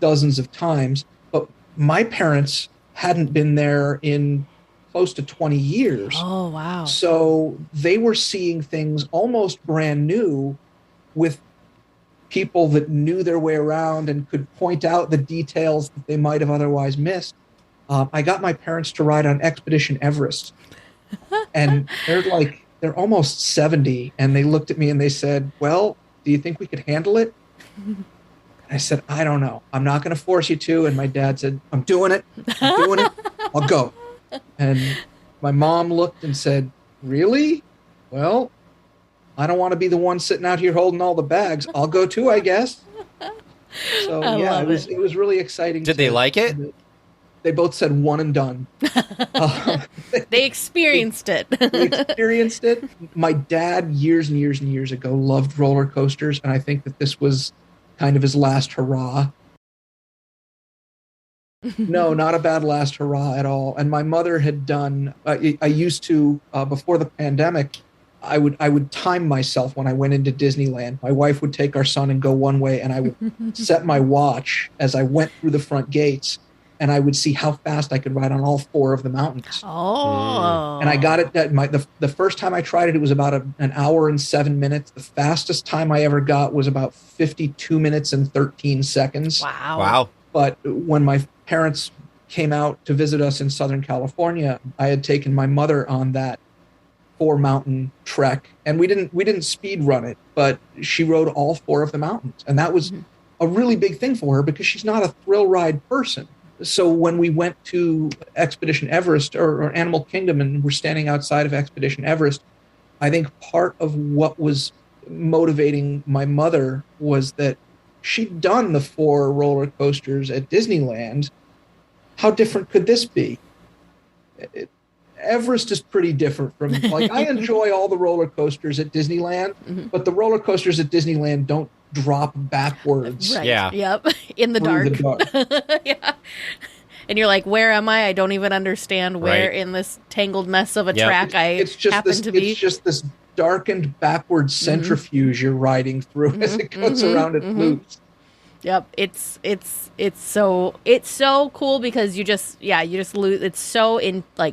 [SPEAKER 6] dozens of times, but my parents hadn't been there in close to 20 years.
[SPEAKER 2] Oh, wow.
[SPEAKER 6] So they were seeing things almost brand new with people that knew their way around and could point out the details that they might have otherwise missed. I got my parents to ride on Expedition Everest, and they're almost 70, and they looked at me and they said, well, do you think we could handle it? I said, I don't know. I'm not going to force you to. And my dad said, I'm doing it. I'll go. And my mom looked and said, really? Well, I don't want to be the one sitting out here holding all the bags. I'll go too, I guess. So it was really exciting.
[SPEAKER 1] Did they like it?
[SPEAKER 6] They both said one and done.
[SPEAKER 2] They experienced it.
[SPEAKER 6] They experienced it. My dad, years and years and years ago, loved roller coasters, and I think that this was kind of his last hurrah. No, not a bad last hurrah at all. And my mother had done, I used to, before the pandemic, I would time myself when I went into Disneyland. My wife would take our son and go one way, and I would set my watch as I went through the front gates, and I would see how fast I could ride on all 4 of the mountains.
[SPEAKER 2] Oh.
[SPEAKER 6] And I got it, the first time I tried it was about an hour and 7 minutes. The fastest time I ever got was about 52 minutes and 13 seconds.
[SPEAKER 2] Wow.
[SPEAKER 6] But when my parents came out to visit us in Southern California, I had taken my mother on that 4-mountain trek, and we didn't speed run it, but she rode all 4 of the mountains, and that was a really big thing for her because she's not a thrill ride person. So when we went to Expedition Everest or Animal Kingdom and we're standing outside of Expedition Everest, I think part of what was motivating my mother was that she'd done the 4 roller coasters at Disneyland. How different could this be? Everest is pretty different from, I enjoy all the roller coasters at Disneyland, but the roller coasters at Disneyland don't drop backwards.
[SPEAKER 2] Right.
[SPEAKER 1] Yeah.
[SPEAKER 2] Yep. In the dark. Yeah. And you're like, where am I? I don't even understand where in this tangled mess of a track I happen to be.
[SPEAKER 6] It's just this darkened backwards centrifuge you're riding through as it goes around its loops.
[SPEAKER 2] Yep, it's so cool because you just lose. It's so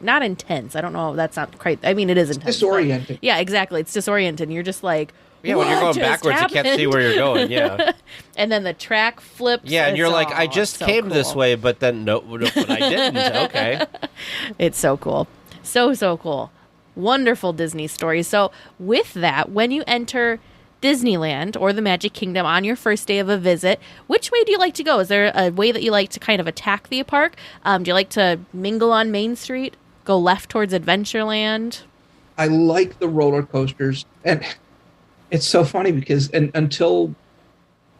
[SPEAKER 2] not intense. I don't know. That's not quite. I mean, it is intense.
[SPEAKER 6] Disorienting.
[SPEAKER 2] Yeah, exactly. It's disorienting. You're just like,
[SPEAKER 1] yeah, when you're going backwards, you can't see where you're going. Yeah,
[SPEAKER 2] and then the track flips.
[SPEAKER 1] Yeah, and you're like, I just came this way, but then no, but I didn't. Okay,
[SPEAKER 2] it's so cool, so cool. Wonderful Disney stories. So with that, when you enter Disneyland or the Magic Kingdom on your first day of a visit, which way do you like to go? Is there a way that you like to kind of attack the park? Do you like to mingle on Main Street, go left towards Adventureland?
[SPEAKER 6] I like the roller coasters, and it's so funny because until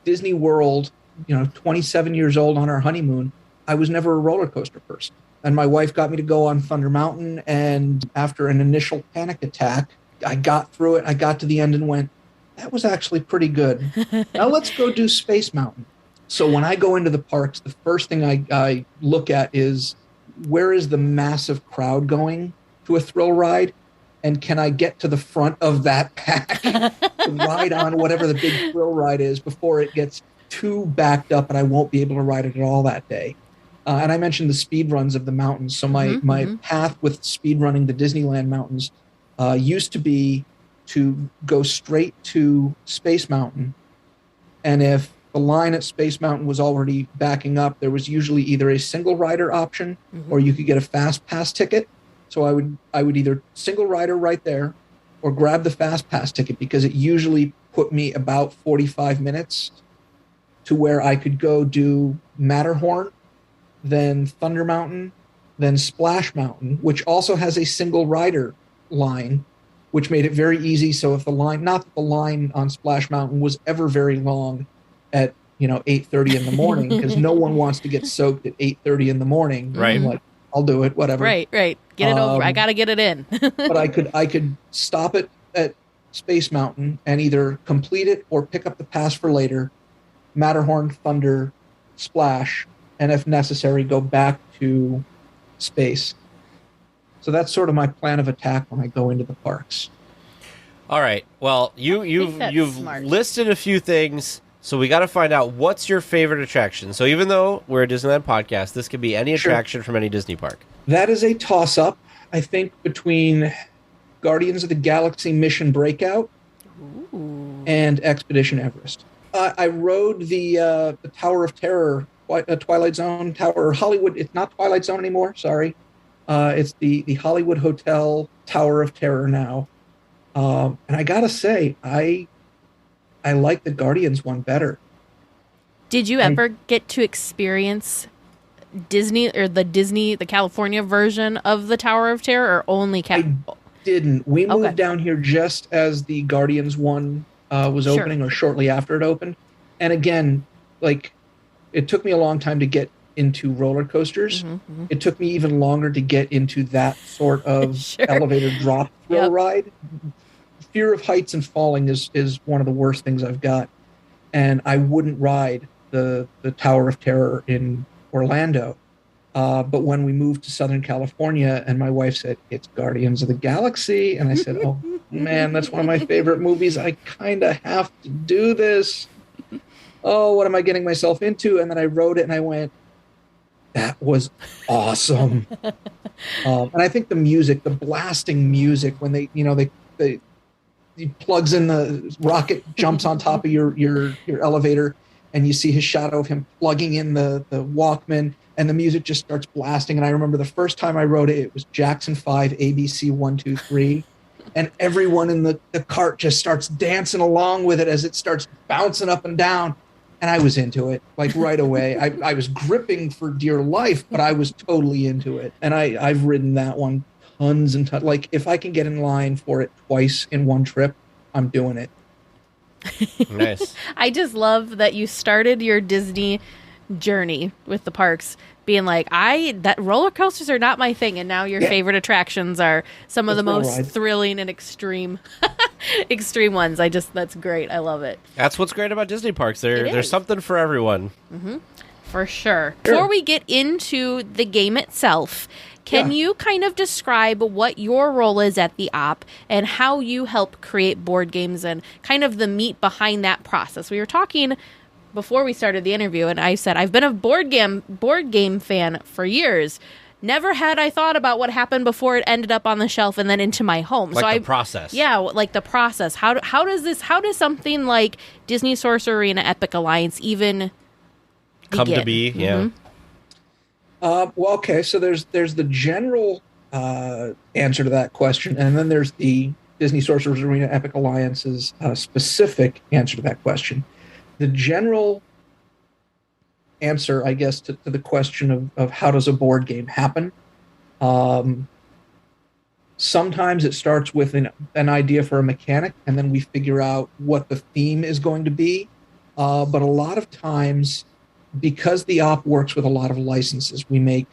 [SPEAKER 6] Disney World, 27 years old on our honeymoon, I was never a roller coaster person. And my wife got me to go on Thunder Mountain, and after an initial panic attack, I got through it. I got to the end and went, that was actually pretty good. Now let's go do Space Mountain. So when I go into the parks, the first thing I look at is, where is the massive crowd going to a thrill ride? And can I get to the front of that pack to ride on whatever the big thrill ride is before it gets too backed up and I won't be able to ride it at all that day? And I mentioned the speed runs of the mountains. So my path with speed running the Disneyland mountains used to be to go straight to Space Mountain. And if the line at Space Mountain was already backing up, there was usually either a single rider option or you could get a fast pass ticket. So I would either single rider right there or grab the fast pass ticket, because it usually put me about 45 minutes to where I could go do Matterhorn, then Thunder Mountain, then Splash Mountain, which also has a single rider line, which made it very easy. So if the line, not that the line on Splash Mountain was ever very long at 8:30 in the morning, because no one wants to get soaked at 8:30 in the morning.
[SPEAKER 1] Right.
[SPEAKER 6] I'm like, I'll do it, whatever.
[SPEAKER 2] Right. Get it over. I got to get it in.
[SPEAKER 6] But I could stop it at Space Mountain and either complete it or pick up the pass for later, Matterhorn, Thunder, Splash, and if necessary, go back to Space. So that's sort of my plan of attack when I go into the parks.
[SPEAKER 1] All right. Well, you've
[SPEAKER 2] smart.
[SPEAKER 1] listed a few things, so we got to find out what's your favorite attraction. So even though we're a Disneyland podcast, this could be any attraction from any Disney park.
[SPEAKER 6] That is a toss-up, I think, between Guardians of the Galaxy Mission Breakout and Expedition Everest. I rode the Tower of Terror, Twilight Zone Tower, Hollywood. It's not Twilight Zone anymore, sorry. It's the Hollywood Hotel Tower of Terror now. And I gotta say, I like the Guardians one better.
[SPEAKER 2] Did you ever get to experience Disney or the California version of the Tower of Terror, or only
[SPEAKER 6] I didn't. We moved down here just as the Guardians one was opening, or shortly after it opened. And again, it took me a long time to get into roller coasters. It took me even longer to get into that sort of elevator drop thrill ride. Fear of heights and falling is one of the worst things I've got. And I wouldn't ride the Tower of Terror in Orlando. But when we moved to Southern California and my wife said, it's Guardians of the Galaxy, and I said, oh man, that's one of my favorite movies. I kind of have to do this. Oh, what am I getting myself into? And then I wrote it and I went, that was awesome. And I think the music, the blasting music, when he plugs in the rocket, jumps on top of your elevator, and you see his shadow of him plugging in the Walkman, and the music just starts blasting. And I remember the first time I wrote it, it was Jackson 5, ABC 1, 2, 3. And everyone in the cart just starts dancing along with it as it starts bouncing up and down. And I was into it, right away. I was gripping for dear life, but I was totally into it. And I've ridden that one tons and tons. If I can get in line for it twice in one trip, I'm doing it.
[SPEAKER 1] Nice.
[SPEAKER 2] I just love that you started your Disney journey with the parks being that roller coasters are not my thing, and now your favorite attractions are some of the most thrilling and extreme ones. That's great. I love it.
[SPEAKER 1] That's what's great about Disney parks. There's something for everyone.
[SPEAKER 2] For sure. Before we get into the game itself, can you kind of describe what your role is at the op and how you help create board games and kind of the meat behind that process? We were talking before we started the interview, and I said I've been a board game fan for years. Never had I thought about what happened before it ended up on the shelf and then into my home.
[SPEAKER 1] The process.
[SPEAKER 2] Yeah, the process. How does something like Disney Sorcerer Arena Epic Alliance even
[SPEAKER 1] come
[SPEAKER 2] begin?
[SPEAKER 1] to be? Yeah.
[SPEAKER 6] Okay. So there's the general answer to that question, and then there's the Disney Sorcerers Arena Epic Alliance's specific answer to that question. The general answer, I guess, to the question of how does a board game happen, Sometimes it starts with an idea for a mechanic, and then we figure out what the theme is going to be. But a lot of times, because the op works with a lot of licenses, we make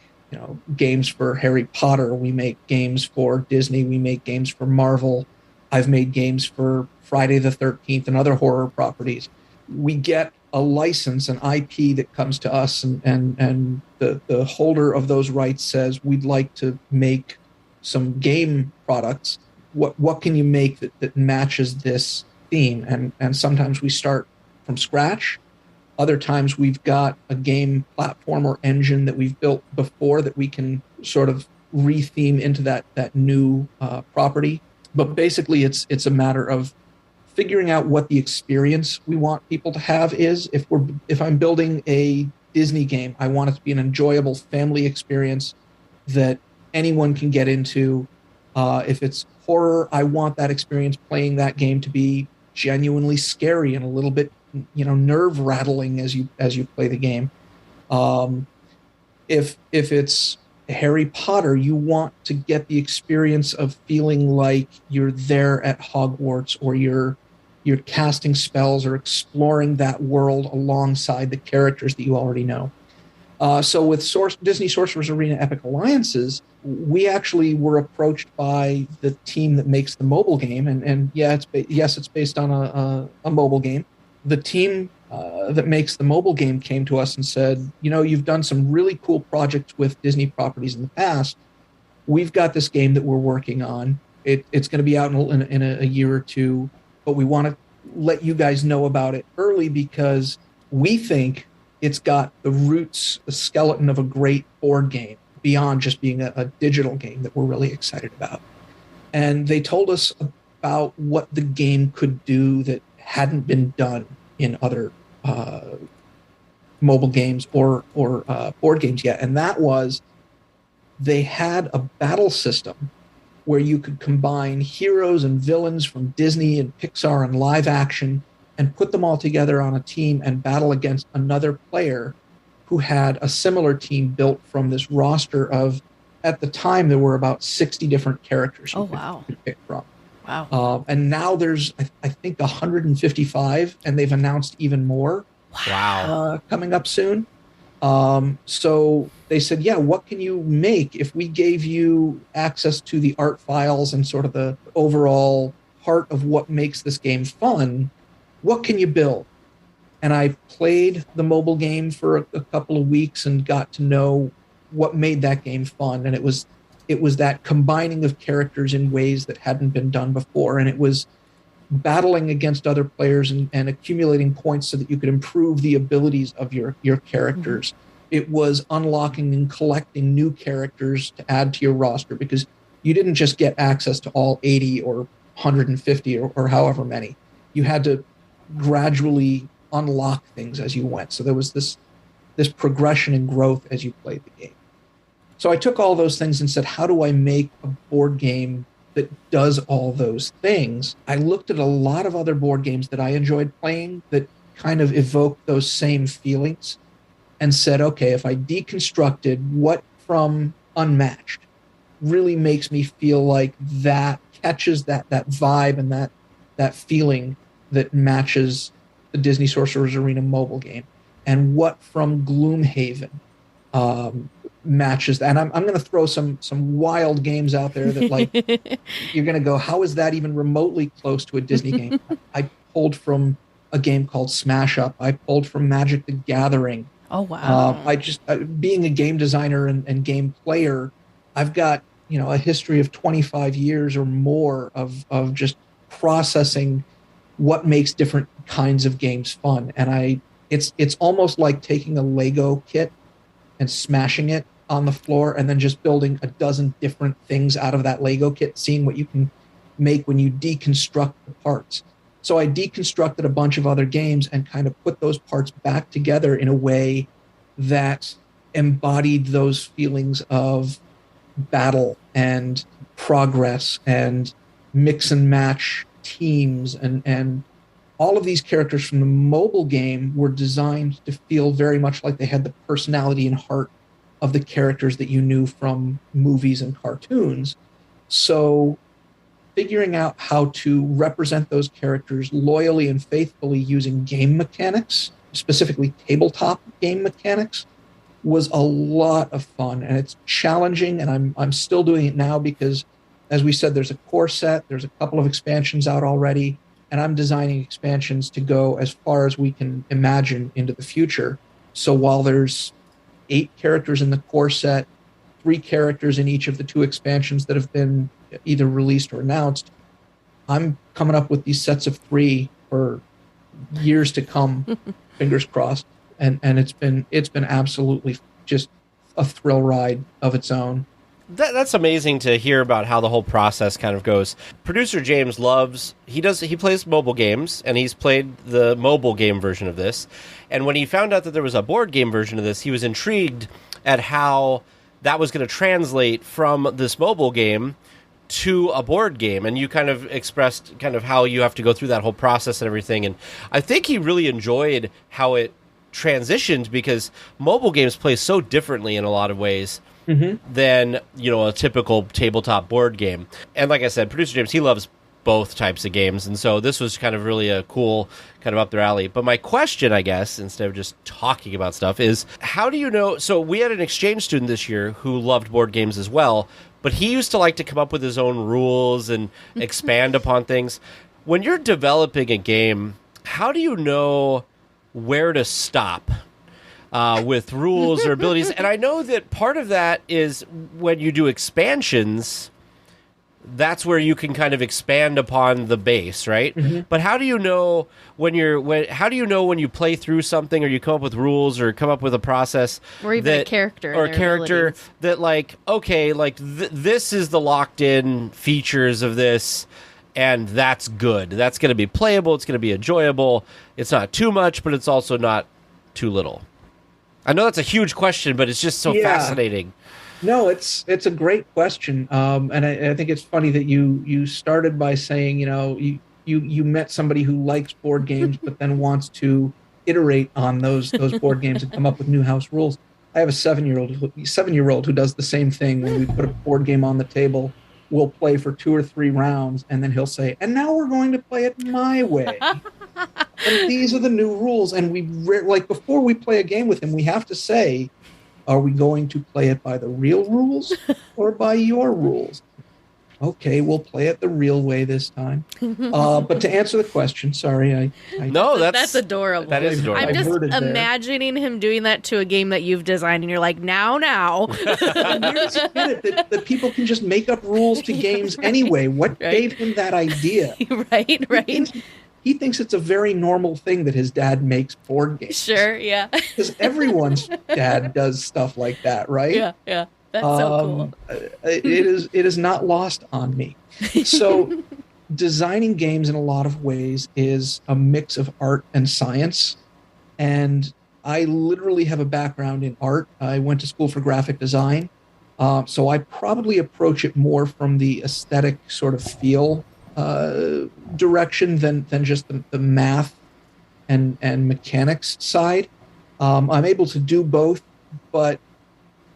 [SPEAKER 6] games for Harry Potter, we make games for Disney, we make games for Marvel. I've made games for Friday the 13th and other horror properties. We get a license, an IP that comes to us, and the holder of those rights says, we'd like to make some game products. What can you make that matches this theme? And sometimes we start from scratch. Other times we've got a game platform or engine that we've built before that we can sort of re-theme into that new property. But basically it's a matter of figuring out what the experience we want people to have is. If I'm building a Disney game, I want it to be an enjoyable family experience that anyone can get into. If it's horror, I want that experience playing that game to be genuinely scary and a little bit nerve-rattling as you play the game. If it's Harry Potter, you want to get the experience of feeling like you're there at Hogwarts, or you're casting spells or exploring that world alongside the characters that you already know. So with Disney Sorcerers Arena Epic Alliances, we actually were approached by the team that makes the mobile game, and it's based on a mobile game. The team that makes the mobile game came to us and said, you've done some really cool projects with Disney properties in the past. We've got this game that we're working on. It's going to be out in a year or two, but we want to let you guys know about it early because we think it's got the roots, the skeleton of a great board game beyond just being a digital game that we're really excited about. And they told us about what the game could do that hadn't been done in other mobile games or board games yet. And that was, they had a battle system where you could combine heroes and villains from Disney and Pixar and live action and put them all together on a team and battle against another player who had a similar team built from this roster of, at the time, there were about 60 different characters you could pick from.
[SPEAKER 2] Wow.
[SPEAKER 6] And now there's, I think, 155, and they've announced even more.
[SPEAKER 1] Wow.
[SPEAKER 6] Coming up soon. So they said, what can you make if we gave you access to the art files and sort of the overall heart of what makes this game fun? What can you build? And I played the mobile game for a couple of weeks and got to know what made that game fun. And it was that combining of characters in ways that hadn't been done before. And it was battling against other players and accumulating points so that you could improve the abilities of your characters. Mm-hmm. It was unlocking and collecting new characters to add to your roster, because you didn't just get access to all 80 or 150 or however many. You had to gradually unlock things as you went. So there was this progression and growth as you played the game. So I took all those things and said, how do I make a board game that does all those things? I looked at a lot of other board games that I enjoyed playing that kind of evoked those same feelings and said, okay, if I deconstructed what from Unmatched really makes me feel like that catches that vibe and that feeling that matches the Disney Sorcerers Arena mobile game, and what from Gloomhaven matches that. And I'm going to throw some wild games out there that, like, you're going to go, how is that even remotely close to a Disney game? I pulled from a game called Smash Up. I pulled from Magic the Gathering.
[SPEAKER 2] Oh, wow.
[SPEAKER 6] I just, being a game designer and game player, I've got, a history of 25 years or more of just processing what makes different kinds of games fun. And it's almost like taking a Lego kit and smashing it on the floor and then just building a dozen different things out of that Lego kit, seeing what you can make when you deconstruct the parts. So I deconstructed a bunch of other games and kind of put those parts back together in a way that embodied those feelings of battle and progress and mix and match teams, and all of these characters from the mobile game were designed to feel very much like they had the personality and heart of the characters that you knew from movies and cartoons. So figuring out how to represent those characters loyally and faithfully using game mechanics, specifically tabletop game mechanics, was a lot of fun, and it's challenging, and I'm still doing it now because, as we said, there's a core set, there's a couple of expansions out already, and I'm designing expansions to go as far as we can imagine into the future. So while there's 8 characters in the core set, 3 characters in each of the 2 expansions that have been either released or announced, I'm coming up with these sets of 3 for years to come, fingers crossed. And it's been absolutely just a thrill ride of its own.
[SPEAKER 1] That's amazing to hear about how the whole process kind of goes. Producer James he plays mobile games, and he's played the mobile game version of this. And when he found out that there was a board game version of this, he was intrigued at how that was going to translate from this mobile game to a board game. And you kind of expressed kind of how you have to go through that whole process and everything. And I think he really enjoyed how it transitioned, because mobile games play so differently in a lot of ways than, a typical tabletop board game. And like I said, producer James, he loves both types of games, and so this was kind of really a cool kind of up their alley. But my question, I guess, instead of just talking about stuff, is how do you know? So we had an exchange student this year who loved board games as well, but he used to like to come up with his own rules and expand upon things. When you're developing a game, how do you know where to stop with rules or abilities? And I know that part of that is when you do expansions, that's where you can kind of expand upon the base, right? But how do you know when you play through something, or you come up with rules or come up with a process,
[SPEAKER 2] or even a character,
[SPEAKER 1] or a character abilities, that like, okay, like this is the locked in features of this, and that's good. That's going to be playable. It's going to be enjoyable. It's not too much, but it's also not too little. I know that's a huge question, but it's just so fascinating.
[SPEAKER 6] No, it's a great question, and I think it's funny that you started by saying, you met somebody who likes board games, but then wants to iterate on those board games and come up with new house rules. I have a 7-year-old who does the same thing. When we put a board game on the table, we'll play for 2 or 3 rounds, and then he'll say, and now we're going to play it my way. And these are the new rules. And before we play a game with him, we have to say, are we going to play it by the real rules or by your rules? Okay, we'll play it the real way this time. But to answer the question, sorry,
[SPEAKER 2] that's adorable.
[SPEAKER 1] That is adorable.
[SPEAKER 2] I'm just imagining him doing that to a game that you've designed, and you're like, now.
[SPEAKER 6] that people can just make up rules to games anyway. What gave him that idea?
[SPEAKER 2] Right.
[SPEAKER 6] He thinks it's a very normal thing that his dad makes board games.
[SPEAKER 2] Sure, yeah.
[SPEAKER 6] Because everyone's dad does stuff like that, right?
[SPEAKER 2] Yeah. That's so cool.
[SPEAKER 6] It is not lost on me. So designing games in a lot of ways is a mix of art and science. And I literally have a background in art. I went to school for graphic design. So I probably approach it more from the aesthetic sort of feel direction than just the math and mechanics side. I'm able to do both, but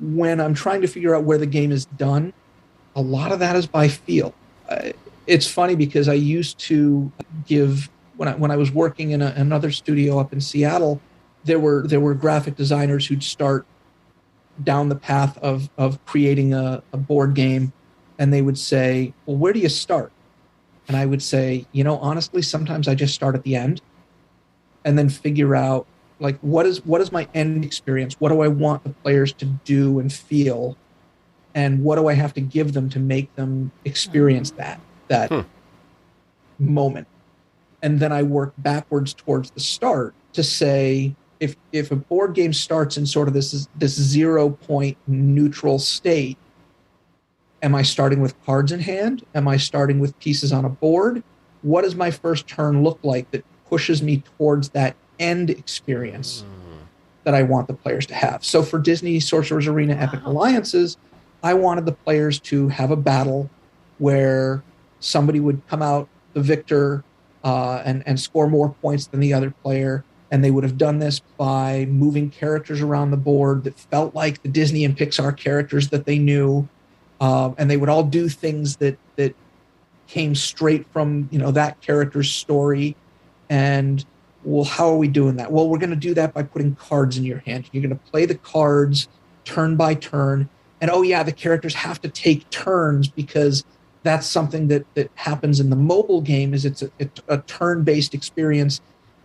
[SPEAKER 6] when I'm trying to figure out where the game is done, a lot of that is by feel. It's funny because I used to give, when I was working in another studio up in Seattle, there were graphic designers who'd start down the path of creating a board game, and they would say, well, where do you start? And I would say, honestly, sometimes I just start at the end and then figure out, like, what is my end experience? What do I want the players to do and feel? And what do I have to give them to make them experience that moment? And then I work backwards towards the start to say, if a board game starts in sort of this 0 point neutral state, am I starting with cards in hand? Am I starting with pieces on a board? What does my first turn look like that pushes me towards that end experience that I want the players to have? So for Disney Sorcerers Arena Epic Alliances, I wanted the players to have a battle where somebody would come out the victor and score more points than the other player. And they would have done this by moving characters around the board that felt like the Disney and Pixar characters that they knew. and they would all do things that came straight from that character's story. And well, how are we doing that? Well, we're going to do that by putting cards in your hand. You're going to play the cards turn by turn, and oh yeah, the characters have to take turns because that's something that happens in the mobile game. Is it's a turn-based experience,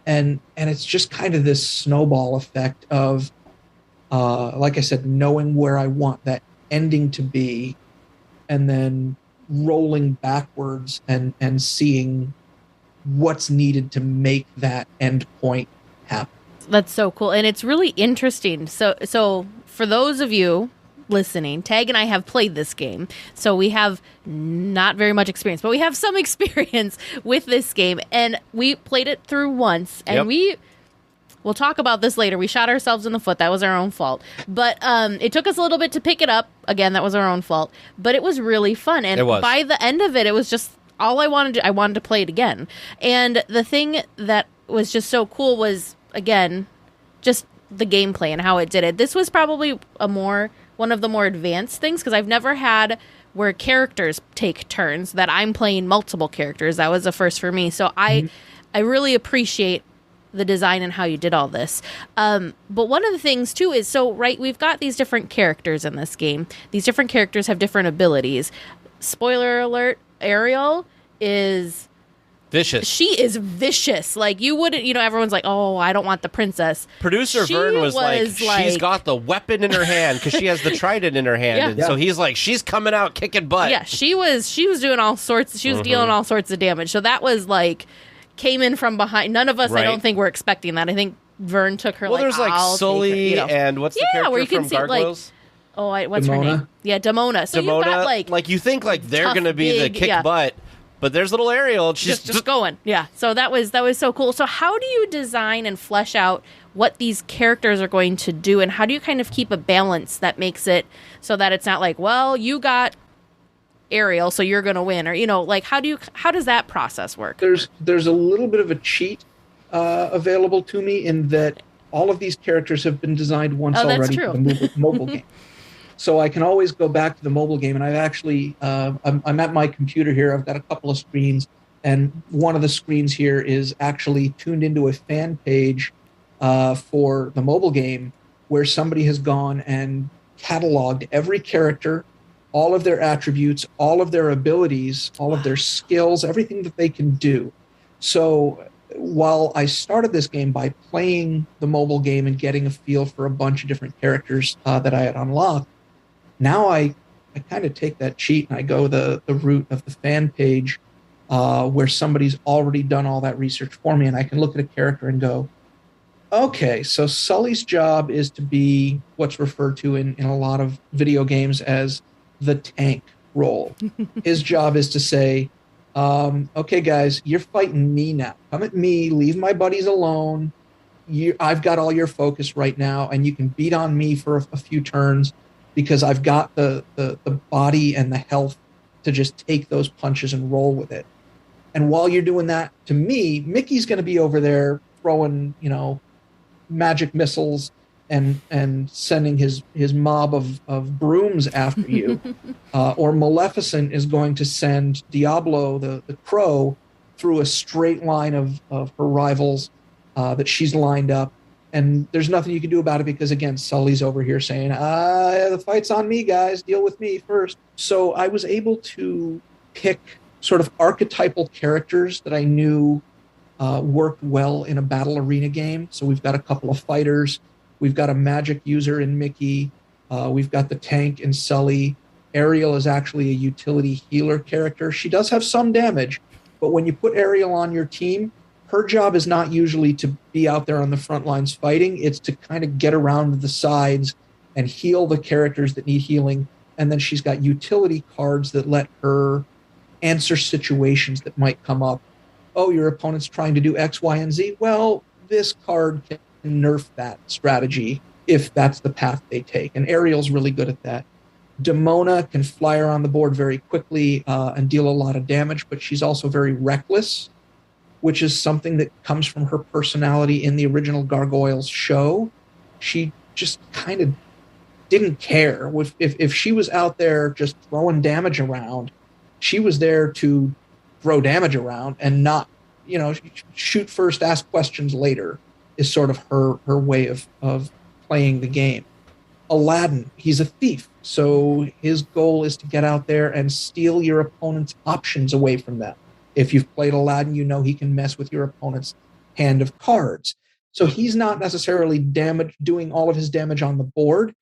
[SPEAKER 6] and it's just kind of this snowball effect of like I said, knowing where I want that ending to be, and then rolling backwards and seeing what's needed to make that end point happen.
[SPEAKER 2] That's so cool. And it's really interesting. So for those of you listening, Tag and I have played this game. So we have not very much experience, but we have some experience with this game. And we played it through once. And we'll talk about this later. We shot ourselves in the foot. That was our own fault. But it took us a little bit to pick it up. Again, that was our own fault. But it was really fun. And by the end of it, it was just all I wanted to play it again. And the thing that was just so cool was, again, just the gameplay and how it did it. This was probably one of the more advanced things, because I've never had where characters take turns, that I'm playing multiple characters. That was a first for me. So I really appreciate the design and how you did all this. But one of the things too is, we've got these different characters in this game. These different characters have different abilities. Spoiler alert, Ariel is
[SPEAKER 1] vicious.
[SPEAKER 2] She is vicious. Like, you wouldn't, everyone's like, oh, I don't want the princess.
[SPEAKER 1] Producer Vern was like, she's got the weapon in her hand because she has the trident in her hand. And so he's like, she's coming out kicking butt.
[SPEAKER 2] Yeah, she was doing all sorts, she was dealing all sorts of damage. So that was like, came in from behind. None of us, I don't think, were expecting that. I think Vern took her
[SPEAKER 1] there's Sully and what's the character
[SPEAKER 2] where you can
[SPEAKER 1] from
[SPEAKER 2] see,
[SPEAKER 1] Gargoyles?
[SPEAKER 2] What's her name? Yeah, Demona. So you've got
[SPEAKER 1] you think they're going to be the kick butt, but there's little Ariel. She's
[SPEAKER 2] just going. Yeah. So that was so cool. So how do you design and flesh out what these characters are going to do, and how do you kind of keep a balance that makes it so that it's not like, well, you got Ariel, so you're going to win, or how does that process work?
[SPEAKER 6] There's a little bit of a cheat available to me in that all of these characters have been designed once already for the mobile game. So I can always go back to the mobile game, and I've actually, I'm at my computer here. I've got a couple of screens, and one of the screens here is actually tuned into a fan page for the mobile game, where somebody has gone and cataloged every character, all of their attributes, all of their abilities, all of their skills, everything that they can do. So while I started this game by playing the mobile game and getting a feel for a bunch of different characters that I had unlocked, now I kind of take that cheat and I go the route of the fan page where somebody's already done all that research for me, and I can look at a character and go, okay, so Sully's job is to be what's referred to in a lot of video games as the tank role. His job is to say, okay, guys, you're fighting me now. Come at me, leave my buddies alone. I've got all your focus right now, and you can beat on me for a few turns, because I've got the body and the health to just take those punches and roll with it. And while you're doing that to me, Mickey's going to be over there throwing, magic missiles and sending his mob of brooms after you. Or Maleficent is going to send Diablo, the crow, through a straight line of her rivals that she's lined up. And there's nothing you can do about it because, again, Sully's over here saying, the fight's on me, guys. Deal with me first. So I was able to pick sort of archetypal characters that I knew worked well in a battle arena game. So we've got a couple of fighters. We've got a magic user in Mickey. We've got the tank in Sully. Ariel is actually a utility healer character. She does have some damage, but when you put Ariel on your team, her job is not usually to be out there on the front lines fighting. It's to kind of get around the sides and heal the characters that need healing. And then she's got utility cards that let her answer situations that might come up. Oh, your opponent's trying to do X, Y, and Z. Well, this card can nerf that strategy if that's the path they take. And Ariel's really good at that. Demona can fly around the board very quickly and deal a lot of damage, but she's also very reckless, which is something that comes from her personality in the original Gargoyles show. She just kind of didn't care. If she was out there just throwing damage around, she was there to throw damage around and not, shoot first, ask questions later is sort of her way of playing the game. Aladdin, he's a thief. So his goal is to get out there and steal your opponent's options away from them. If you've played Aladdin, you know he can mess with your opponent's hand of cards. So he's not necessarily doing all of his damage on the board.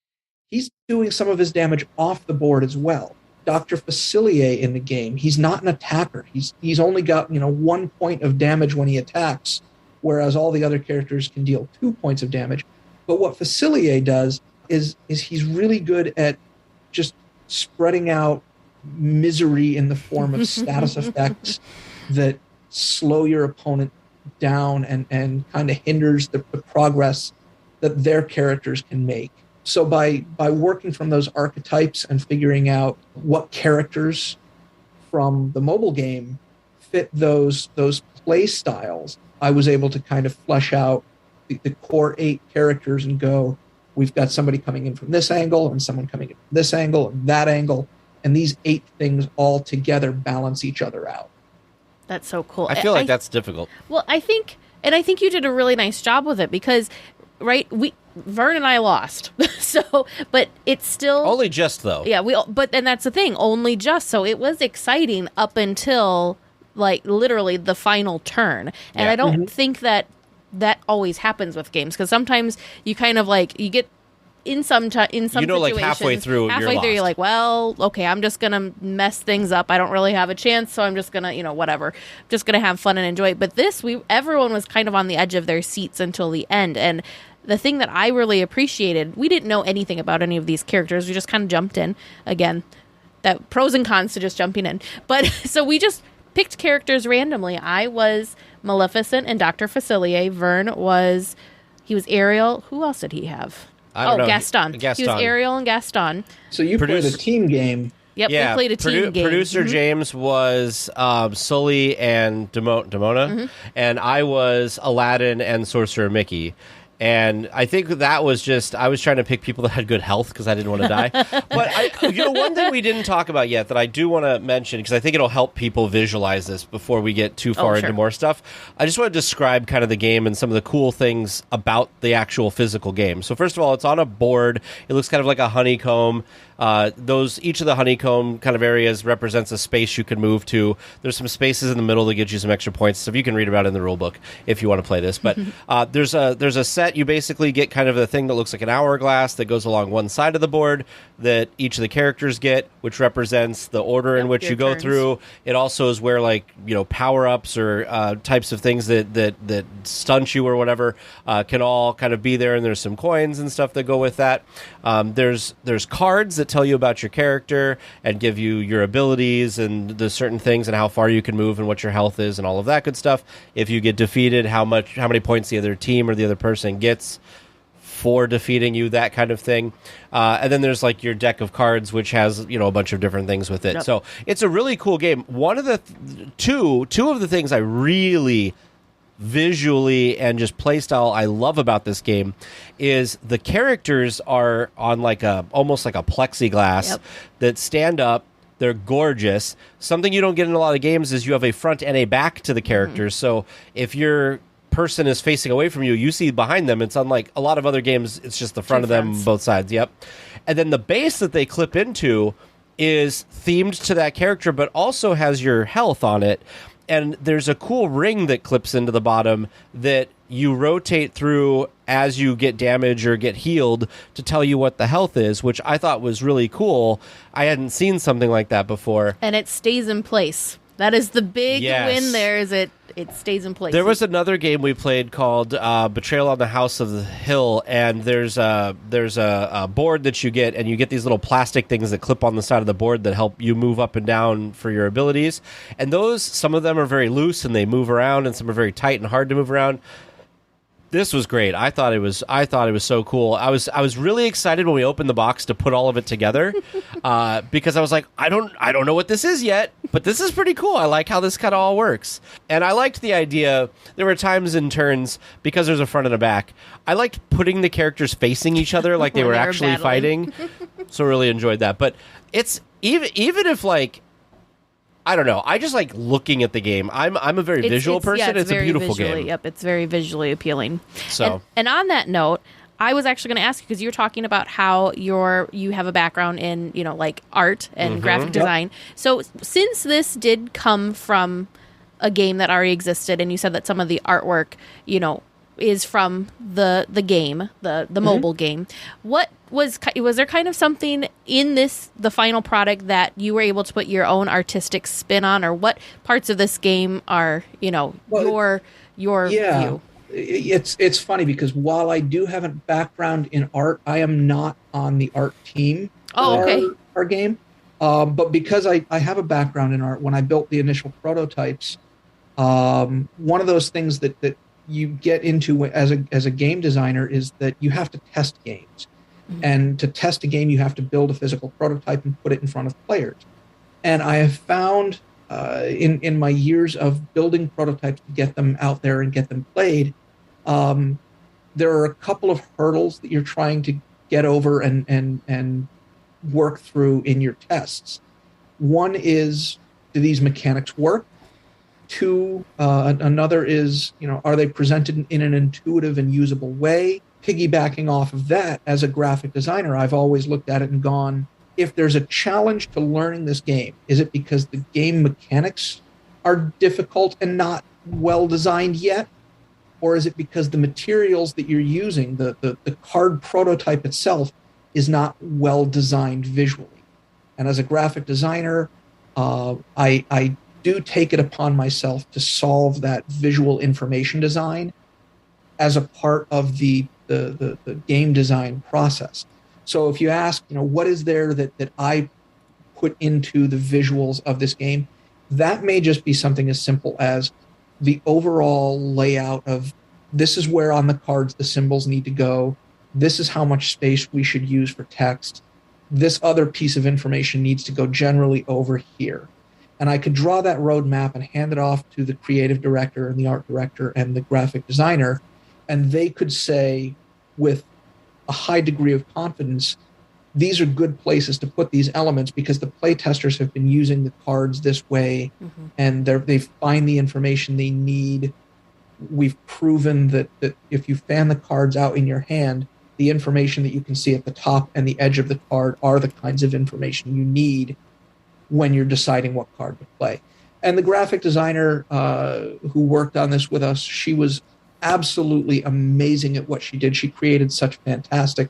[SPEAKER 6] He's doing some of his damage off the board as well. Dr. Facilier in the game, he's not an attacker. He's only got 1 point of damage when he attacks, whereas all the other characters can deal 2 points of damage. But what Facilier does is he's really good at just spreading out misery in the form of status effects that slow your opponent down and kind of hinders the progress that their characters can make. So by working from those archetypes and figuring out what characters from the mobile game fit those play styles, I was able to kind of flesh out the core 8 characters and go, we've got somebody coming in from this angle and someone coming in from this angle and that angle, and these 8 things all together balance each other out.
[SPEAKER 2] That's so cool.
[SPEAKER 1] I feel like that's difficult.
[SPEAKER 2] Well, I think you did a really nice job with it because, right, Vern and I lost. But it's still
[SPEAKER 1] only just though.
[SPEAKER 2] Yeah, and that's the thing, only just. So it was exciting up until like literally the final turn. And I don't think that always happens with games, because sometimes you kind of like you get in some situations,
[SPEAKER 1] like halfway through
[SPEAKER 2] you're like, well, okay, I'm just gonna mess things up. I don't really have a chance, so I'm just gonna, whatever, just gonna have fun and enjoy it. But everyone was kind of on the edge of their seats until the end. And the thing that I really appreciated, we didn't know anything about any of these characters. We just kind of jumped in. Again, that pros and cons to just jumping in. But so we just picked characters randomly. I was Maleficent and Dr. Facilier. Vern was Ariel. Who else did he have?
[SPEAKER 1] I don't know.
[SPEAKER 2] Gaston. He was Ariel and Gaston.
[SPEAKER 6] So you played a team game.
[SPEAKER 2] Yep, we played a team game.
[SPEAKER 1] Producer James was Sully and Demona, and I was Aladdin and Sorcerer Mickey. And I think that was just, I was trying to pick people that had good health because I didn't want to die. But one thing we didn't talk about yet that I do want to mention, because I think it'll help people visualize this before we get too far into more stuff. I just want to describe kind of the game and some of the cool things about the actual physical game. So first of all, it's on a board. It looks kind of like a honeycomb. Each of the honeycomb kind of areas represents a space you can move to. There's some spaces in the middle that get you some extra points, so you can read about it in the rule book if you want to play this. But there's a set. You basically get kind of the thing that looks like an hourglass that goes along one side of the board that each of the characters get, which represents the order in which you go through. It also is where power-ups or types of things that stunt you or whatever can all kind of be there, and there's some coins and stuff that go with that. There's cards that tell you about your character and give you your abilities and the certain things and how far you can move and what your health is and all of that good stuff. If you get defeated, how many points the other team or the other person gets for defeating you, that kind of thing. And then there's your deck of cards, which has a bunch of different things with it. Yep. So it's a really cool game. One of the two of the things I really visually and just play style I love about this game is the characters are on almost like a plexiglass that stand up. They're gorgeous. Something you don't get in a lot of games is you have a front and a back to the characters. So if your person is facing away from you, you see behind them. It's unlike a lot of other games, it's just the front of them, both sides. Yep. And then the base that they clip into is themed to that character, but also has your health on it. And there's a cool ring that clips into the bottom that you rotate through as you get damage or get healed to tell you what the health is, which I thought was really cool. I hadn't seen something like that before. And
[SPEAKER 2] it stays in place. That is the big win there, is it stays in place.
[SPEAKER 1] There was another game we played called Betrayal on the House of the Hill, and there's a board that you get, and you get these little plastic things that clip on the side of the board that help you move up and down for your abilities. And some of them are very loose and they move around, and some are very tight and hard to move around. This was great. I thought it was so cool. I was really excited when we opened the box to put all of it together, because I was like, I don't know what this is yet, but this is pretty cool. I like how this kind of all works, and I liked the idea. There were times in turns, because there's a front and a back, I liked putting the characters facing each other like they were actually fighting. So really enjoyed that. But it's even if like, I don't know. I just like looking at the game. I'm a very visual person. It's a beautiful game.
[SPEAKER 2] Yep, it's very visually appealing.
[SPEAKER 1] So,
[SPEAKER 2] and on that note, I was actually going to ask you, because you were talking about how you have a background in like art and graphic design. So since this did come from a game that already existed, and you said that some of the artwork is from the game, the mobile game, what was there kind of something in the final product that you were able to put your own artistic spin on, or what parts of this game are your view?
[SPEAKER 6] It's funny, because while I do have a background in art, I am not on the art team for our game. But because I have a background in art, when I built the initial prototypes, one of those things that you get into as a game designer is that you have to test games. And to test a game, you have to build a physical prototype and put it in front of players. And I have found in my years of building prototypes to get them out there and get them played, there are a couple of hurdles that you're trying to get over and work through in your tests. One is, do these mechanics work? Two, another is, are they presented in an intuitive and usable way? Piggybacking off of that, as a graphic designer, I've always looked at it and gone, if there's a challenge to learning this game, is it because the game mechanics are difficult and not well designed yet? Or is it because the materials that you're using, the card prototype itself, is not well designed visually? And as a graphic designer, I do take it upon myself to solve that visual information design as a part of the game design process. So if you ask, what is there that I put into the visuals of this game, that may just be something as simple as the overall layout of, this is where on the cards the symbols need to go. This is how much space we should use for text. This other piece of information needs to go generally over here. And I could draw that roadmap and hand it off to the creative director and the art director and the graphic designer, and they could say with a high degree of confidence, these are good places to put these elements because the playtesters have been using the cards this way, and they find the information they need. We've proven that if you fan the cards out in your hand, the information that you can see at the top and the edge of the card are the kinds of information you need when you're deciding what card to play. And the graphic designer who worked on this with us, she was absolutely amazing at what she did. She created such fantastic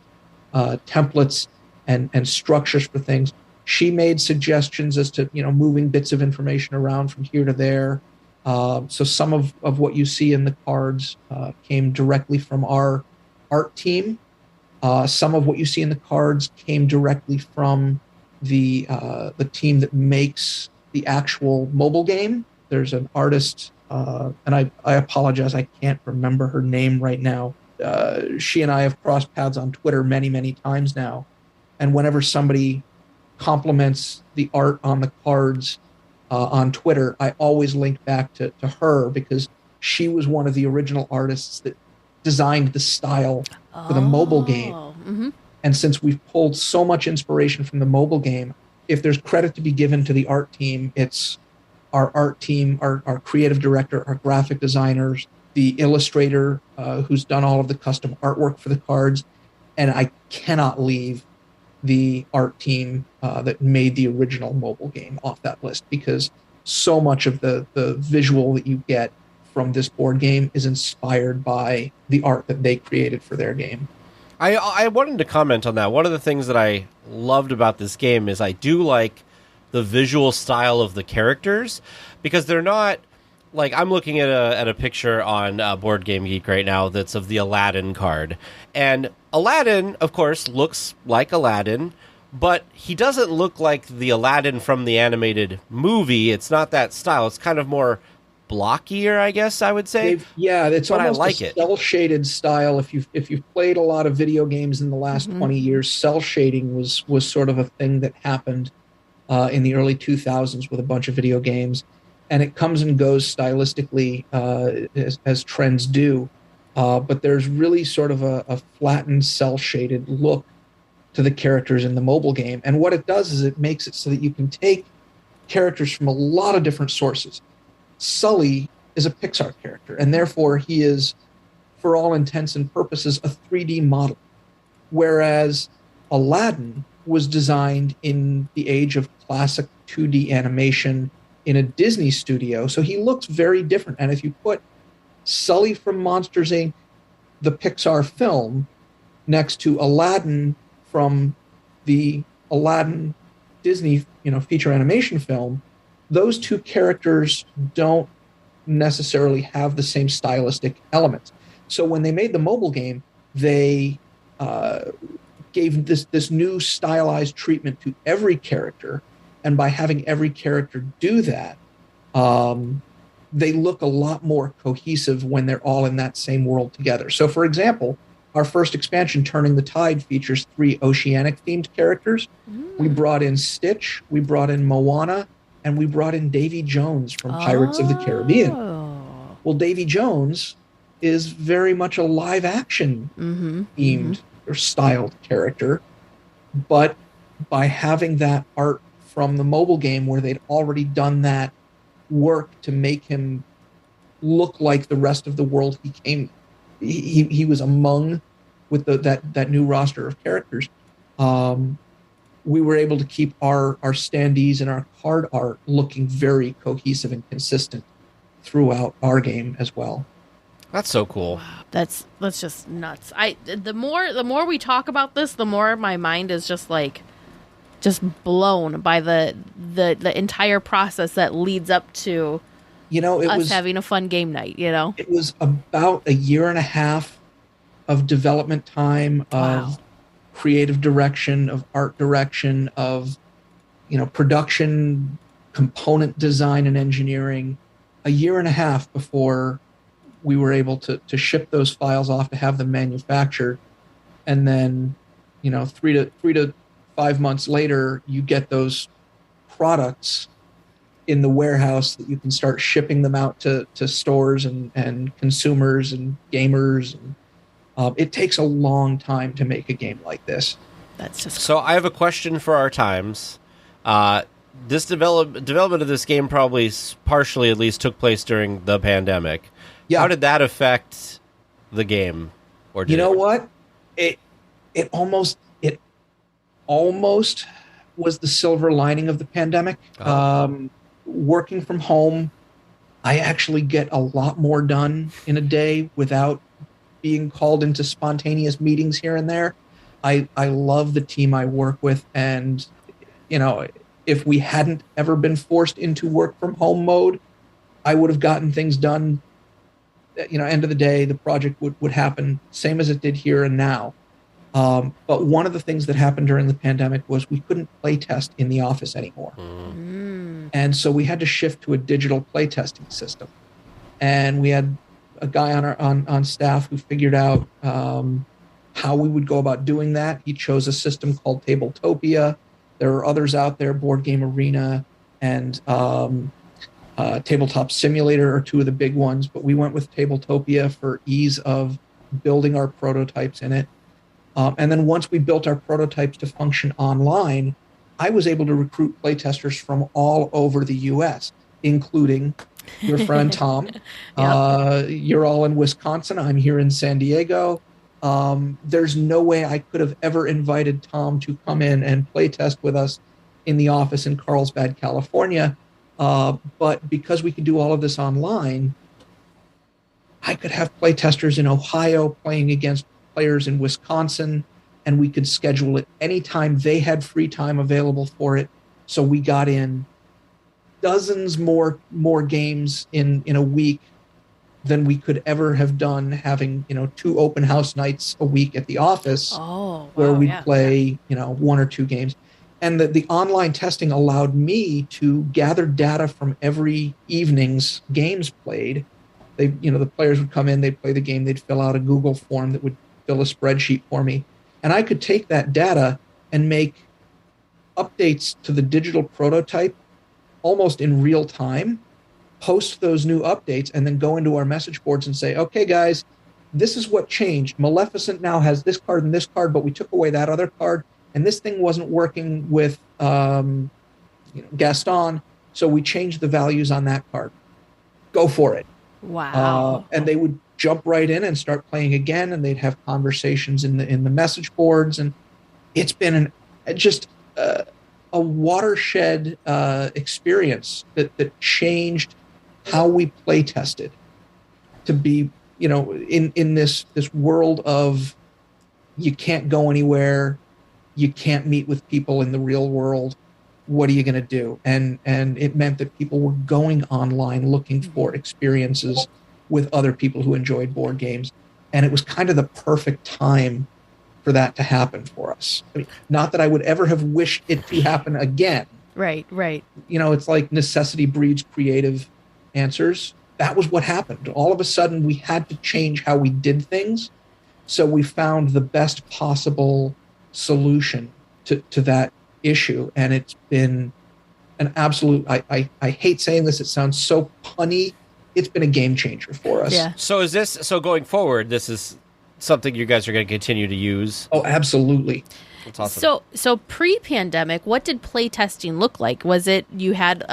[SPEAKER 6] templates and structures for things. She made suggestions as to moving bits of information around from here to there. So some of what you see in the cards came directly from our art team. Some of what you see in the cards came directly from the team that makes the actual mobile game. There's an artist, and I apologize, I can't remember her name right now. She and I have crossed paths on Twitter many, many times now. And whenever somebody compliments the art on the cards on Twitter, I always link back to her because she was one of the original artists that designed the style for the mobile game. Mm-hmm. And since we've pulled so much inspiration from the mobile game, if there's credit to be given to the art team, it's our art team, our creative director, our graphic designers, the illustrator who's done all of the custom artwork for the cards. And I cannot leave the art team that made the original mobile game off that list because so much of the visual that you get from this board game is inspired by the art that they created for their game.
[SPEAKER 1] I wanted to comment on that. One of the things that I loved about this game is I do like the visual style of the characters because they're not like I'm looking at a picture on Board Game Geek right now that's of the Aladdin card. And Aladdin, of course, looks like Aladdin, but he doesn't look like the Aladdin from the animated movie. It's not that style. It's kind of more blockier, I guess I would say.
[SPEAKER 6] It's
[SPEAKER 1] but
[SPEAKER 6] almost
[SPEAKER 1] I like
[SPEAKER 6] a
[SPEAKER 1] it.
[SPEAKER 6] cel-shaded style. If you've played a lot of video games in the last 20 years, cel shading was sort of a thing that happened in the early 2000s with a bunch of video games, and it comes and goes stylistically as trends do. But there's really sort of a flattened cel-shaded look to the characters in the mobile game, and what it does is it makes it so that you can take characters from a lot of different sources. Sully is a Pixar character, and therefore he is, for all intents and purposes, a 3D model. Whereas Aladdin was designed in the age of classic 2D animation in a Disney studio, so he looks very different. And if you put Sully from Monsters, Inc., the Pixar film, next to Aladdin from the Aladdin Disney, feature animation film, those two characters don't necessarily have the same stylistic elements. So when they made the mobile game, they gave this new stylized treatment to every character, and by having every character do that, they look a lot more cohesive when they're all in that same world together. So, for example, our first expansion, Turning the Tide, features 3 oceanic-themed characters. We brought in Stitch, we brought in Moana, and we brought in Davy Jones from Pirates of the Caribbean. Well, Davy Jones is very much a live-action themed or styled character, but by having that art from the mobile game where they'd already done that work to make him look like the rest of the world he was among with that new roster of characters, we were able to keep our standees and our card art looking very cohesive and consistent throughout our game as well.
[SPEAKER 1] That's so cool.
[SPEAKER 2] That's just nuts. The more we talk about this, the more my mind is just blown by the entire process that leads up to us having a fun game night.
[SPEAKER 6] It was about a year and a half of development time, of creative direction, of art direction, of production, component design and engineering. A year and a half before we were able to ship those files off to have them manufactured, and then 3 to 5 months later, you get those products in the warehouse that you can start shipping them out to stores and consumers and gamers. And it takes a long time to make a game like this.
[SPEAKER 2] That's just
[SPEAKER 1] so. I have a question for our times. This development of this game probably partially, at least, took place during the pandemic.
[SPEAKER 6] Yeah.
[SPEAKER 1] How did that affect the game? Or did
[SPEAKER 6] what? It almost was the silver lining of the pandemic. Working from home, I actually get a lot more done in a day without being called into spontaneous meetings here and there. I love the team I work with, and if we hadn't ever been forced into work from home mode, I would have gotten things done. End of the day, the project would happen same as it did here and now. But one of the things that happened during the pandemic was we couldn't play test in the office anymore. And so we had to shift to a digital playtesting system. And we had a guy on staff who figured out how we would go about doing that. He chose a system called Tabletopia. There are others out there, Board Game Arena and Tabletop Simulator are two of the big ones. But we went with Tabletopia for ease of building our prototypes in it. And then once we built our prototypes to function online, I was able to recruit playtesters from all over the U.S., including your friend Tom. You're all in Wisconsin. I'm here in San Diego. There's no way I could have ever invited Tom to come in and playtest with us in the office in Carlsbad, California. But because we could do all of this online, I could have playtesters in Ohio playing against players in Wisconsin, and we could schedule it anytime they had free time available for it. So we got in dozens more games in a week than we could ever have done having 2 open house nights a week at the office where we'd play 1 or 2 games. And the online testing allowed me to gather data from every evening's games played. The players would come in, they'd play the game, they'd fill out a Google form that would fill a spreadsheet for me. And I could take that data and make updates to the digital prototype almost in real time, post those new updates, and then go into our message boards and say, okay, guys, this is what changed. Maleficent now has this card and this card, but we took away that other card, and this thing wasn't working with Gaston, so we changed the values on that card. Go for it.
[SPEAKER 2] Wow.
[SPEAKER 6] And they would jump right in and start playing again, and they'd have conversations in the message boards, and it's been a watershed experience that changed how we play tested to be, in this world of you can't go anywhere, you can't meet with people in the real world. What are you going to do? And it meant that people were going online looking for experiences with other people who enjoyed board games. And it was kind of the perfect time for that to happen for us. I mean, not that I would ever have wished it to happen again.
[SPEAKER 2] Right.
[SPEAKER 6] It's like necessity breeds creative answers. That was what happened. All of a sudden, we had to change how we did things. So we found the best possible solution to that issue. And it's been an absolute, I hate saying this, it sounds so punny. It's been a game changer for us.
[SPEAKER 2] Yeah.
[SPEAKER 1] So going forward, this is something you guys are going to continue to use?
[SPEAKER 6] Oh, absolutely.
[SPEAKER 1] That's awesome.
[SPEAKER 2] So pre-pandemic, what did playtesting look like? Was it you had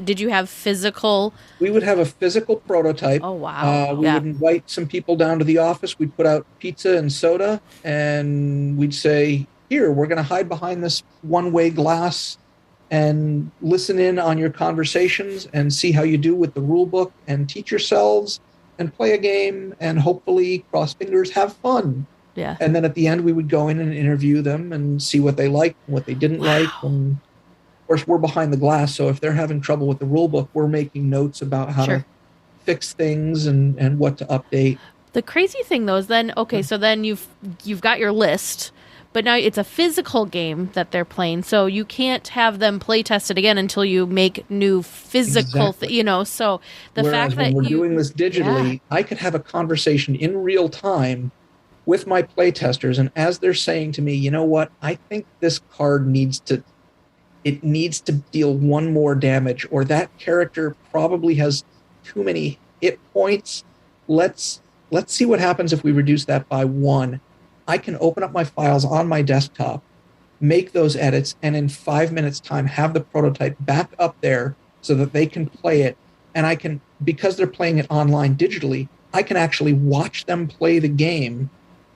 [SPEAKER 2] did you have physical?
[SPEAKER 6] We would have a physical prototype.
[SPEAKER 2] Oh, wow.
[SPEAKER 6] We would invite some people down to the office. We'd put out pizza and soda, and we'd say, here, we're going to hide behind this one-way glass and listen in on your conversations and see how you do with the rule book and teach yourselves and play a game and hopefully, cross fingers, have fun.
[SPEAKER 2] Yeah.
[SPEAKER 6] And then at the end, we would go in and interview them and see what they liked and what they didn't like. And of course, we're behind the glass. So if they're having trouble with the rule book, we're making notes about how to fix things and what to update.
[SPEAKER 2] The crazy thing, though, is then, so then you've got your list, but now it's a physical game that they're playing. So you can't have them play test it again until you make new physical, so the
[SPEAKER 6] Whereas
[SPEAKER 2] fact that
[SPEAKER 6] when we're doing this digitally, I could have a conversation in real time with my playtesters, and as they're saying to me, you know what, I think this card needs to deal one more damage, or that character probably has too many hit points. Let's see what happens if we reduce that by one. I can open up my files on my desktop, make those edits, and in 5 minutes time have the prototype back up there so that they can play it. And I can, because they're playing it online digitally, I can actually watch them play the game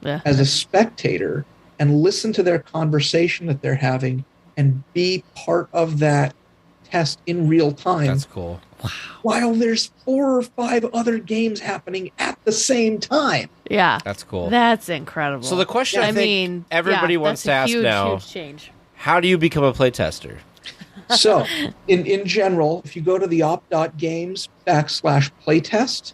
[SPEAKER 6] as a spectator and listen to their conversation that they're having and be part of that test in real time.
[SPEAKER 1] That's cool.
[SPEAKER 2] Wow.
[SPEAKER 6] While there's 4 or 5 other games happening at the same time.
[SPEAKER 2] Yeah.
[SPEAKER 1] That's cool.
[SPEAKER 2] That's incredible.
[SPEAKER 1] So the question I think everybody wants to ask now,
[SPEAKER 2] huge change.
[SPEAKER 1] How do you become a playtester?
[SPEAKER 6] So in general, if you go to the op.games/playtest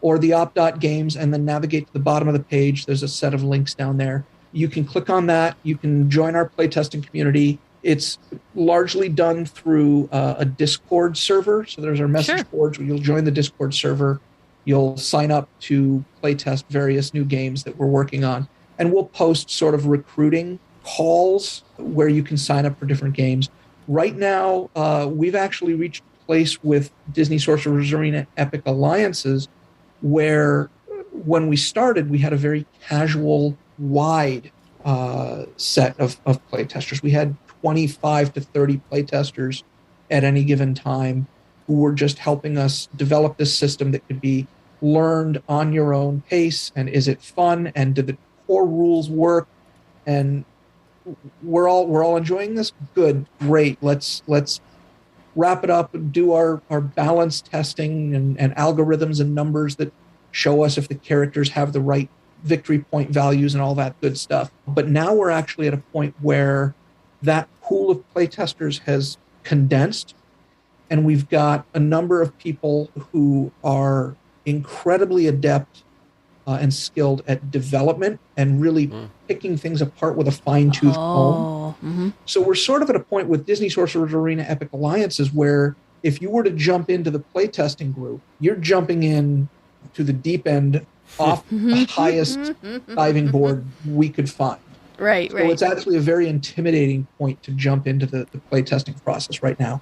[SPEAKER 6] or the op.games and then navigate to the bottom of the page, there's a set of links down there. You can click on that. You can join our playtesting community. It's largely done through a Discord server. So there's our message boards where you'll join the Discord server. You'll sign up to playtest various new games that we're working on. And we'll post sort of recruiting calls where you can sign up for different games. Right now, we've actually reached a place with Disney Sorcerers Arena Epic Alliances where when we started, we had a very casual, wide set of playtesters. We had 25 to 30 playtesters at any given time who were just helping us develop this system that could be learned on your own pace. And is it fun? And do the core rules work? And we're all enjoying this. Good, great. Let's wrap it up and do our balance testing and algorithms and numbers that show us if the characters have the right victory point values and all that good stuff. But now we're actually at a point where that pool of playtesters has condensed, and we've got a number of people who are incredibly adept and skilled at development and really picking things apart with a fine-tooth comb.
[SPEAKER 2] Mm-hmm.
[SPEAKER 6] So we're sort of at a point with Disney Sorcerers Arena Epic Alliances where if you were to jump into the playtesting group, you're jumping in to the deep end off the highest diving board we could find.
[SPEAKER 2] Right.
[SPEAKER 6] So it's actually a very intimidating point to jump into the playtesting process right now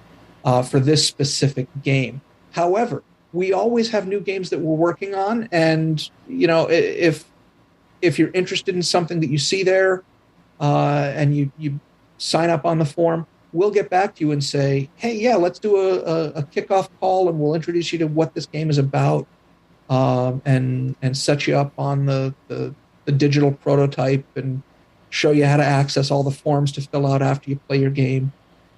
[SPEAKER 6] for this specific game. However, we always have new games that we're working on, and if you're interested in something that you see there, and you sign up on the forum, we'll get back to you and say, hey, yeah, let's do a kickoff call, and we'll introduce you to what this game is about, and set you up on the digital prototype and show you how to access all the forms to fill out after you play your game.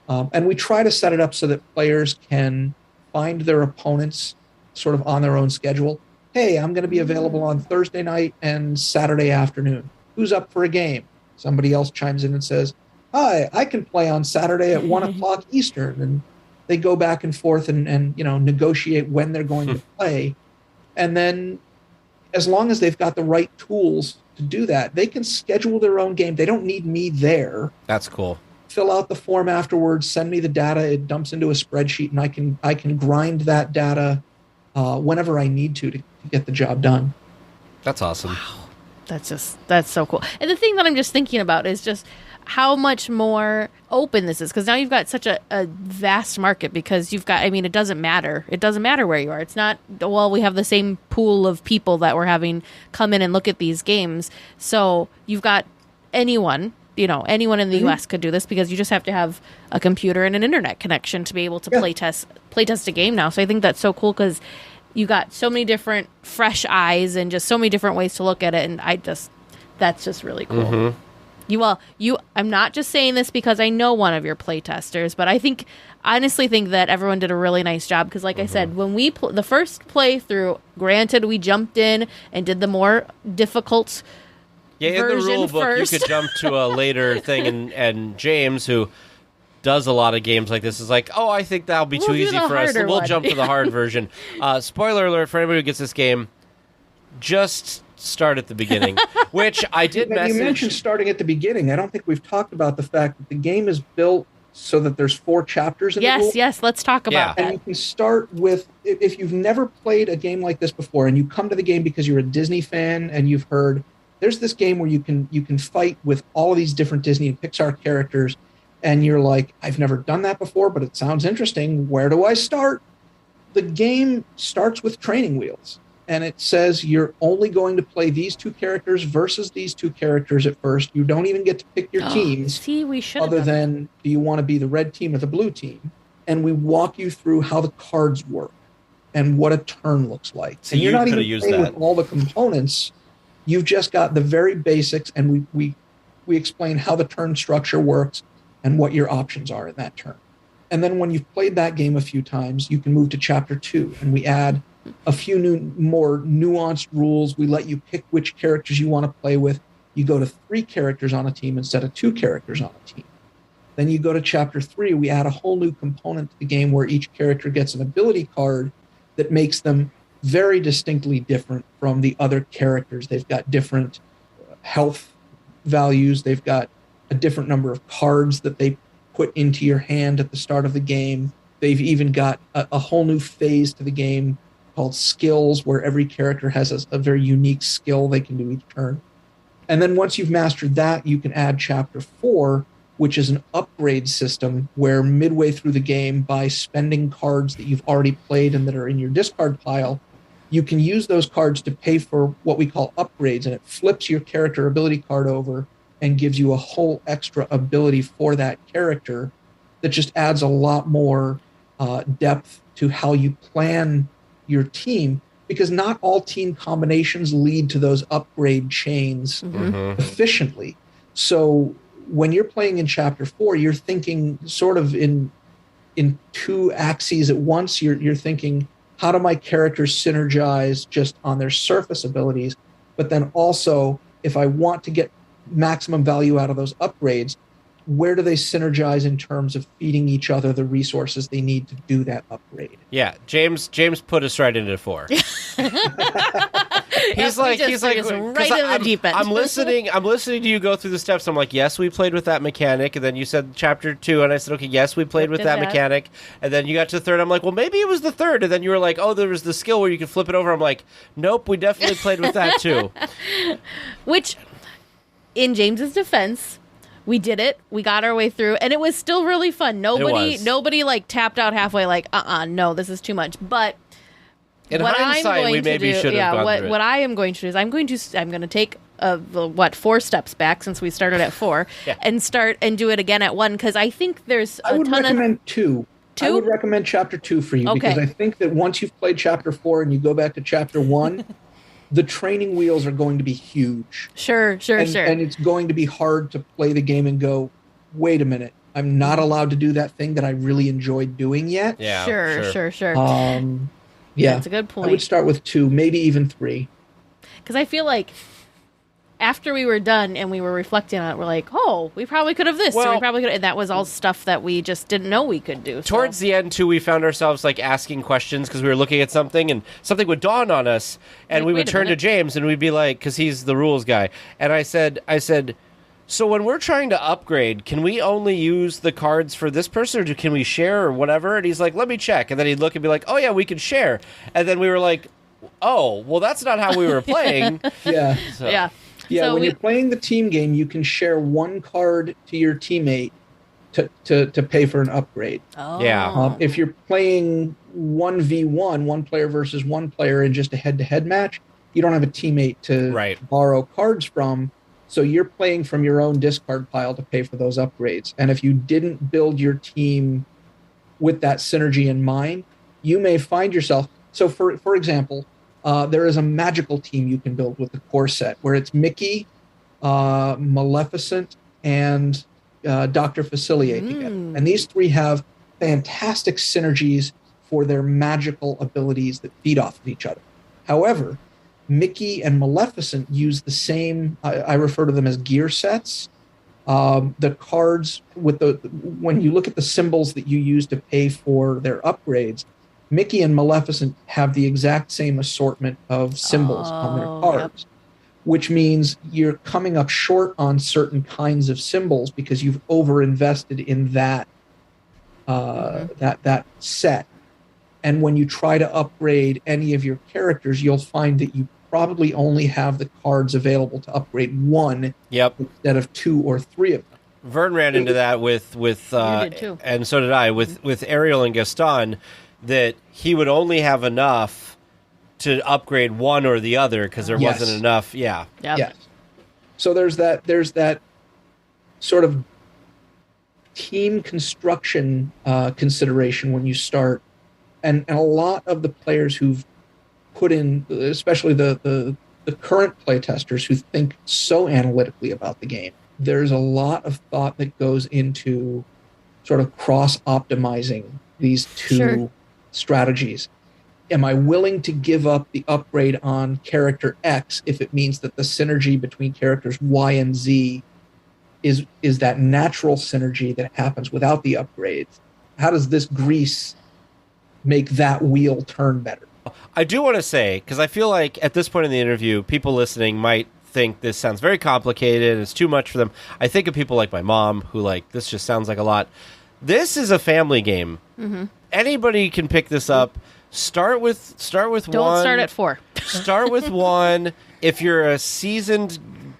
[SPEAKER 6] And we try to set it up so that players can find their opponents sort of on their own schedule. Hey, I'm going to be available on Thursday night and Saturday afternoon. Who's up for a game? Somebody else chimes in and says, hi, I can play on Saturday at 1 o'clock Eastern. And they go back and forth and negotiate when they're going to play. And then as long as they've got the right tools to do that, they can schedule their own game. They don't need me there.
[SPEAKER 1] That's cool.
[SPEAKER 6] Fill out the form afterwards, send me the data, it dumps into a spreadsheet, and I can grind that data whenever I need to get the job done.
[SPEAKER 1] That's awesome.
[SPEAKER 2] Wow. That's so cool. And the thing that I'm just thinking about is just how much more open this is, because now you've got such a vast market, because you've got, it doesn't matter. It doesn't matter where you are. It's not, well, we have the same pool of people that we're having come in and look at these games. So you've got anyone in the US could do this, because you just have to have a computer and an internet connection to be able to playtest a game now. So I think that's so cool, because you got so many different fresh eyes and just so many different ways to look at it. And that's just really cool. Mm-hmm. I'm not just saying this because I know one of your playtesters, but I honestly think that everyone did a really nice job. Because like I said, when we the first playthrough, granted, we jumped in and did the more difficult
[SPEAKER 1] in the rule book,
[SPEAKER 2] first.
[SPEAKER 1] you could jump to a later thing, and James, who does a lot of games like this, is like, oh, I think that'll be too easy for us. We'll jump to the hard version. Spoiler alert for anybody who gets this game, just start at the beginning, which I did message.
[SPEAKER 6] You mentioned starting at the beginning. I don't think we've talked about the fact that the game is built so that there's 4 chapters in the rule.
[SPEAKER 2] Yes, let's talk about that.
[SPEAKER 6] And you can start with, if you've never played a game like this before, and you come to the game because you're a Disney fan and you've heard, there's this game where you can fight with all of these different Disney and Pixar characters, and you're like, I've never done that before, but it sounds interesting. Where do I start? The game starts with training wheels, and it says you're only going to play these 2 characters versus these 2 characters at first. You don't even get to pick your teams.
[SPEAKER 2] See, we should
[SPEAKER 6] other than, do you want to be the red team or the blue team? And we walk you through how the cards work and what a turn looks like.
[SPEAKER 1] So
[SPEAKER 6] and you're not even
[SPEAKER 1] used
[SPEAKER 6] playing
[SPEAKER 1] that
[SPEAKER 6] with all the components. You've just got the very basics, and we explain how the turn structure works and what your options are in that turn. And then when you've played that game a few times, you can move to Chapter 2, and we add a few more nuanced rules. We let you pick which characters you want to play with. You go to 3 characters on a team instead of 2 characters on a team. Then you go to Chapter 3, we add a whole new component to the game where each character gets an ability card that makes them very distinctly different from the other characters. They've got different health values. They've got a different number of cards that they put into your hand at the start of the game. They've even got a whole new phase to the game called skills, where every character has a very unique skill they can do each turn. And then once you've mastered that, you can add Chapter 4, which is an upgrade system where midway through the game, by spending cards that you've already played and that are in your discard pile, you can use those cards to pay for what we call upgrades, and it flips your character ability card over and gives you a whole extra ability for that character that just adds a lot more depth to how you plan your team, because not all team combinations lead to those upgrade chains efficiently. So when you're playing in Chapter 4, you're thinking sort of in 2 axes at once. You're thinking, how do my characters synergize just on their surface abilities? But then also, if I want to get maximum value out of those upgrades, where do they synergize in terms of feeding each other the resources they need to do that upgrade?
[SPEAKER 1] Yeah, James put us right into 4. He's
[SPEAKER 2] we
[SPEAKER 1] like,
[SPEAKER 2] just
[SPEAKER 1] he's like,
[SPEAKER 2] threw us
[SPEAKER 1] 'cause
[SPEAKER 2] right in the
[SPEAKER 1] I'm,
[SPEAKER 2] deep end.
[SPEAKER 1] I'm listening to you go through the steps. I'm like, yes, we played with that mechanic, and then you said chapter 2, and I said, okay, yes, we played with
[SPEAKER 2] did
[SPEAKER 1] that
[SPEAKER 2] that.
[SPEAKER 1] mechanic, and then you got to the third. I'm like, well, maybe it was the third, and then you were like, oh, there was the skill where you could flip it over. I'm like, nope, we definitely played with that too.
[SPEAKER 2] Which, in James's defense, we did it. We got our way through, and it was still really fun. Nobody like tapped out halfway, like, no, this is too much. But
[SPEAKER 1] In
[SPEAKER 2] what I'm
[SPEAKER 1] hindsight,
[SPEAKER 2] going
[SPEAKER 1] we
[SPEAKER 2] to
[SPEAKER 1] maybe
[SPEAKER 2] do,
[SPEAKER 1] should have gone through
[SPEAKER 2] what
[SPEAKER 1] it.
[SPEAKER 2] I am going to do is I'm going to take 4 steps back since we started at 4
[SPEAKER 1] Yeah.
[SPEAKER 2] and start and do it again at 1 because I think there's
[SPEAKER 6] I would recommend 2. I
[SPEAKER 2] 2?
[SPEAKER 6] would recommend chapter 2 for you
[SPEAKER 2] Okay.
[SPEAKER 6] because I think that once you've played chapter 4 and you go back to chapter 1, the training wheels are going to be huge.
[SPEAKER 2] Sure.
[SPEAKER 6] And it's going to be hard to play the game and go, wait a minute, I'm not allowed to do that thing that I really enjoyed doing yet.
[SPEAKER 1] Yeah,
[SPEAKER 2] Sure.
[SPEAKER 6] Yeah,
[SPEAKER 2] That's a good point.
[SPEAKER 6] I would start with 2, maybe even 3.
[SPEAKER 2] Because I feel like after we were done and we were reflecting on it, we're like, oh, we probably could have this. Or
[SPEAKER 1] Well-
[SPEAKER 2] we probably could. And that was all stuff that we just didn't know we could do. So.
[SPEAKER 1] Towards the end, too, we found ourselves like asking questions because we were looking at something and something would dawn on us, and
[SPEAKER 2] Like,
[SPEAKER 1] we
[SPEAKER 2] wait
[SPEAKER 1] would
[SPEAKER 2] a
[SPEAKER 1] turn to
[SPEAKER 2] minute.
[SPEAKER 1] James and we'd be like, because he's the rules guy, and I said, so when we're trying to upgrade, can we only use the cards for this person, or can we share or whatever? And he's like, let me check, and then he'd look and be like, oh yeah, we can share, and then we were like, oh, well, that's not how we were playing.
[SPEAKER 6] Yeah.
[SPEAKER 1] So-
[SPEAKER 2] Yeah.
[SPEAKER 6] Yeah,
[SPEAKER 2] So
[SPEAKER 6] when you're playing the team game, you can share 1 card to your teammate to pay for an upgrade.
[SPEAKER 2] Oh.
[SPEAKER 1] Yeah.
[SPEAKER 6] If you're playing 1v1, 1 player versus 1 player in just a head-to-head match, you don't have a teammate to
[SPEAKER 1] Right.
[SPEAKER 6] borrow cards from, so you're playing from your own discard pile to pay for those upgrades. And if you didn't build your team with that synergy in mind, you may find yourself... So, for example, there is a magical team you can build with the core set, where it's Mickey, Maleficent, and Dr. Facilier together. And these 3 have fantastic synergies for their magical abilities that feed off of each other. However, Mickey and Maleficent use the same, I refer to them as gear sets. The cards, when you look at the symbols that you use to pay for their upgrades, Mickey and Maleficent have the exact same assortment of symbols on their cards, which means you're coming up short on certain kinds of symbols because you've overinvested in that that set. And when you try to upgrade any of your characters, you'll find that you probably only have the cards available to upgrade 1
[SPEAKER 1] Yep.
[SPEAKER 2] Mm-hmm.
[SPEAKER 6] instead of 2 or 3 of them.
[SPEAKER 1] Vern ran into that with
[SPEAKER 2] did too.
[SPEAKER 1] and so did I with Ariel and Gaston, that he would only have enough to upgrade one or the other because there
[SPEAKER 6] Yes.
[SPEAKER 1] wasn't enough. Yeah.
[SPEAKER 2] Yep.
[SPEAKER 6] Yes. So there's that sort of team construction consideration when you start, and a lot of the players who've put in, especially the current playtesters who think so analytically about the game, there's a lot of thought that goes into sort of cross-optimizing these two
[SPEAKER 2] Sure.
[SPEAKER 6] strategies. Am I willing to give up the upgrade on character X if it means that the synergy between characters Y and Z is that natural synergy that happens without the upgrades? How does this grease make that wheel turn better?
[SPEAKER 1] I do want to say, because I feel like at this point in the interview, people listening might think this sounds very complicated and it's too much for them. I think of people like my mom who like, this just sounds like a lot. This is a family game. Mm-hmm. Anybody can pick this up. Start with
[SPEAKER 2] Don't
[SPEAKER 1] one.
[SPEAKER 2] start at 4.
[SPEAKER 1] Start with one. If you're a seasoned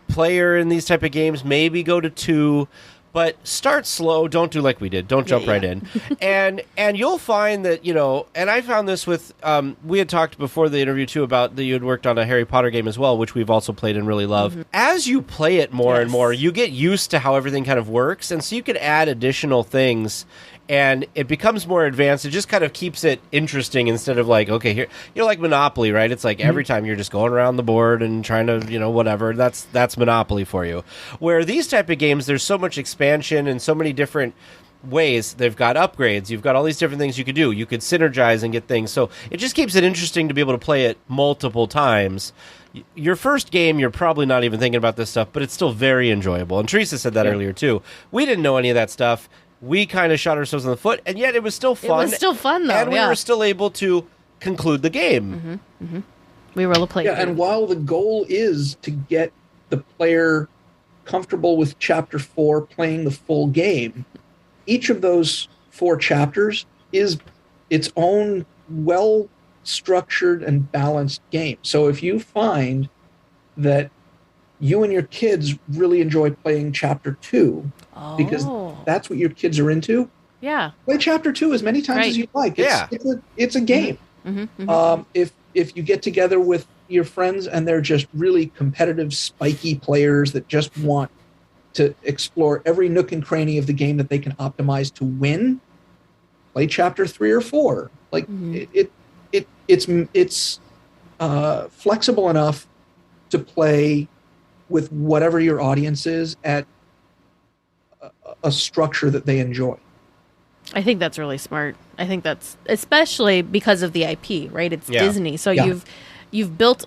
[SPEAKER 1] player in these type of games, maybe go to 2. But start slow. Don't do like we did. Don't jump right in. And you'll find that, you know, and I found this with, we had talked before the interview too about that you had worked on a Harry Potter game as well, which we've also played and really love. Mm-hmm. As you play it more and more, you get used to how everything kind of works. And so you can add additional things and it becomes more advanced. It just kind of keeps it interesting instead of like, okay, here, you know, like Monopoly, right? It's like every time you're just going around the board and trying to, you know, whatever. That's Monopoly for you. Where these type of games, there's so much expansion and so many different ways. They've got upgrades. You've got all these different things you could do. You could synergize and get things. So it just keeps it interesting to be able to play it multiple times. Your first game, you're probably not even thinking about this stuff, but it's still very enjoyable. And Teresa said that earlier too. We didn't know any of that stuff. We kind of shot ourselves in the foot, and yet it was still fun.
[SPEAKER 2] It was still fun, though,
[SPEAKER 1] and we
[SPEAKER 2] yeah.
[SPEAKER 1] were still able to conclude the game.
[SPEAKER 2] We roll a play.
[SPEAKER 6] Yeah, and while the goal is to get the player comfortable with chapter 4 playing the full game, each of those 4 chapters is its own well-structured and balanced game. So if you find that you and your kids really enjoy playing chapter 2 because that's what your kids are into, play chapter 2 as many times as you like. It's a game. If you get together with your friends and they're just really competitive, spiky players that just want to explore every nook and cranny of the game that they can optimize to win, play chapter 3 or 4. Like it's flexible enough to play with whatever your audience is at a structure that they enjoy.
[SPEAKER 2] I think that's really smart. I think that's especially because of the IP, right? It's Disney, so you've built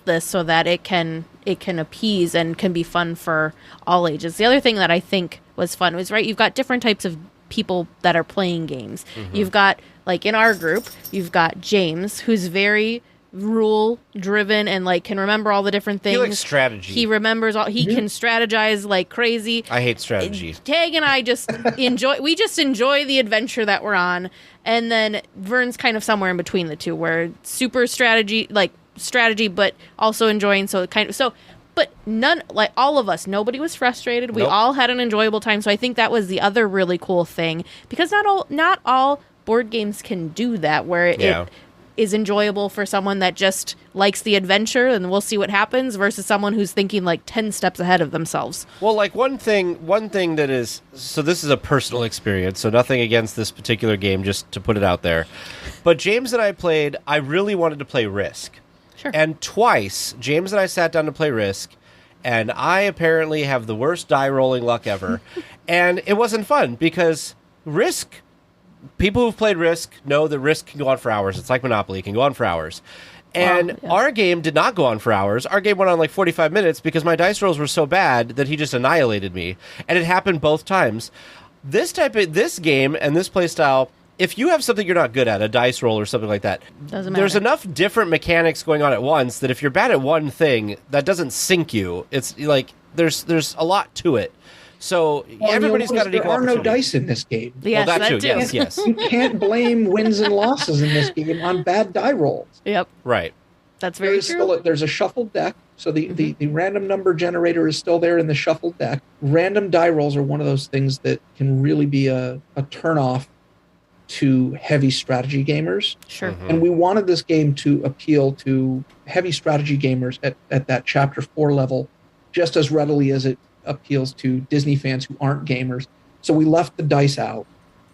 [SPEAKER 2] this so that it can appease and can be fun for all ages. The other thing that I think was fun was, right, you've got different types of people that are playing games. You've got, like in our group, you've got James, who's very rule driven and like can remember all the different things.
[SPEAKER 1] He likes strategy.
[SPEAKER 2] He remembers all. He can strategize like crazy.
[SPEAKER 1] I hate strategy.
[SPEAKER 2] Tag and I just enjoy. We just enjoy the adventure that we're on. And then Vern's kind of somewhere in between the two, where super strategy, but also enjoying. But none, like all of us, nobody was frustrated. We all had an enjoyable time. So I think that was the other really cool thing, because not all board games can do that, where it is enjoyable for someone that just likes the adventure and we'll see what happens, versus someone who's thinking like 10 steps ahead of themselves.
[SPEAKER 1] Well, like one thing that is, so this is a personal experience, so nothing against this particular game, just to put it out there. But James and I played, I really wanted to play Risk.
[SPEAKER 2] Sure.
[SPEAKER 1] And twice, James and I sat down to play Risk, and I apparently have the worst die rolling luck ever. And it wasn't fun, because Risk, people who've played Risk know that Risk can go on for hours. It's like Monopoly. It can go on for hours. And our game did not go on for hours. Our game went on like 45 minutes because my dice rolls were so bad that he just annihilated me. And it happened both times. This game and this play style, if you have something you're not good at, a dice roll or something like that,
[SPEAKER 2] doesn't matter.
[SPEAKER 1] There's enough different mechanics going on at once that if you're bad at one thing, that doesn't sink you. It's like there's a lot to it. So everybody's got an equal opportunity.
[SPEAKER 6] There are no dice in this game.
[SPEAKER 2] Yes,
[SPEAKER 1] well, that too.
[SPEAKER 2] too.
[SPEAKER 1] Yes.
[SPEAKER 6] You can't blame wins and losses in this game on bad die rolls.
[SPEAKER 2] Yep.
[SPEAKER 1] Right.
[SPEAKER 2] That's very true.
[SPEAKER 6] There's a shuffled deck, so the random number generator is still there in the shuffled deck. Random die rolls are one of those things that can really be a turnoff to heavy strategy gamers.
[SPEAKER 2] Sure.
[SPEAKER 6] And we wanted this game to appeal to heavy strategy gamers at that chapter 4 level just as readily as it appeals to Disney fans who aren't gamers. So we left the dice out,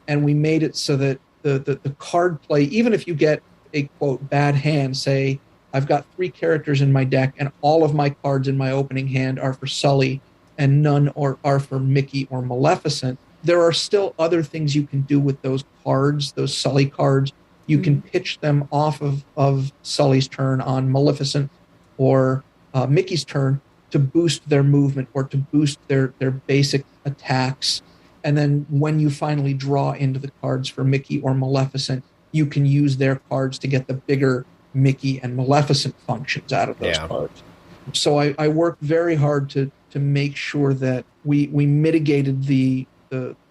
[SPEAKER 6] and we made it so that the card play, even if you get a quote bad hand, say I've got 3 characters in my deck and all of my cards in my opening hand are for Sully and none are for Mickey or Maleficent, there are still other things you can do with those cards, those Sully cards. You can pitch them off of Sully's turn on Maleficent or Mickey's turn to boost their movement or to boost their basic attacks. And then when you finally draw into the cards for Mickey or Maleficent, you can use their cards to get the bigger Mickey and Maleficent functions out of those cards. So I worked very hard to make sure that we mitigated the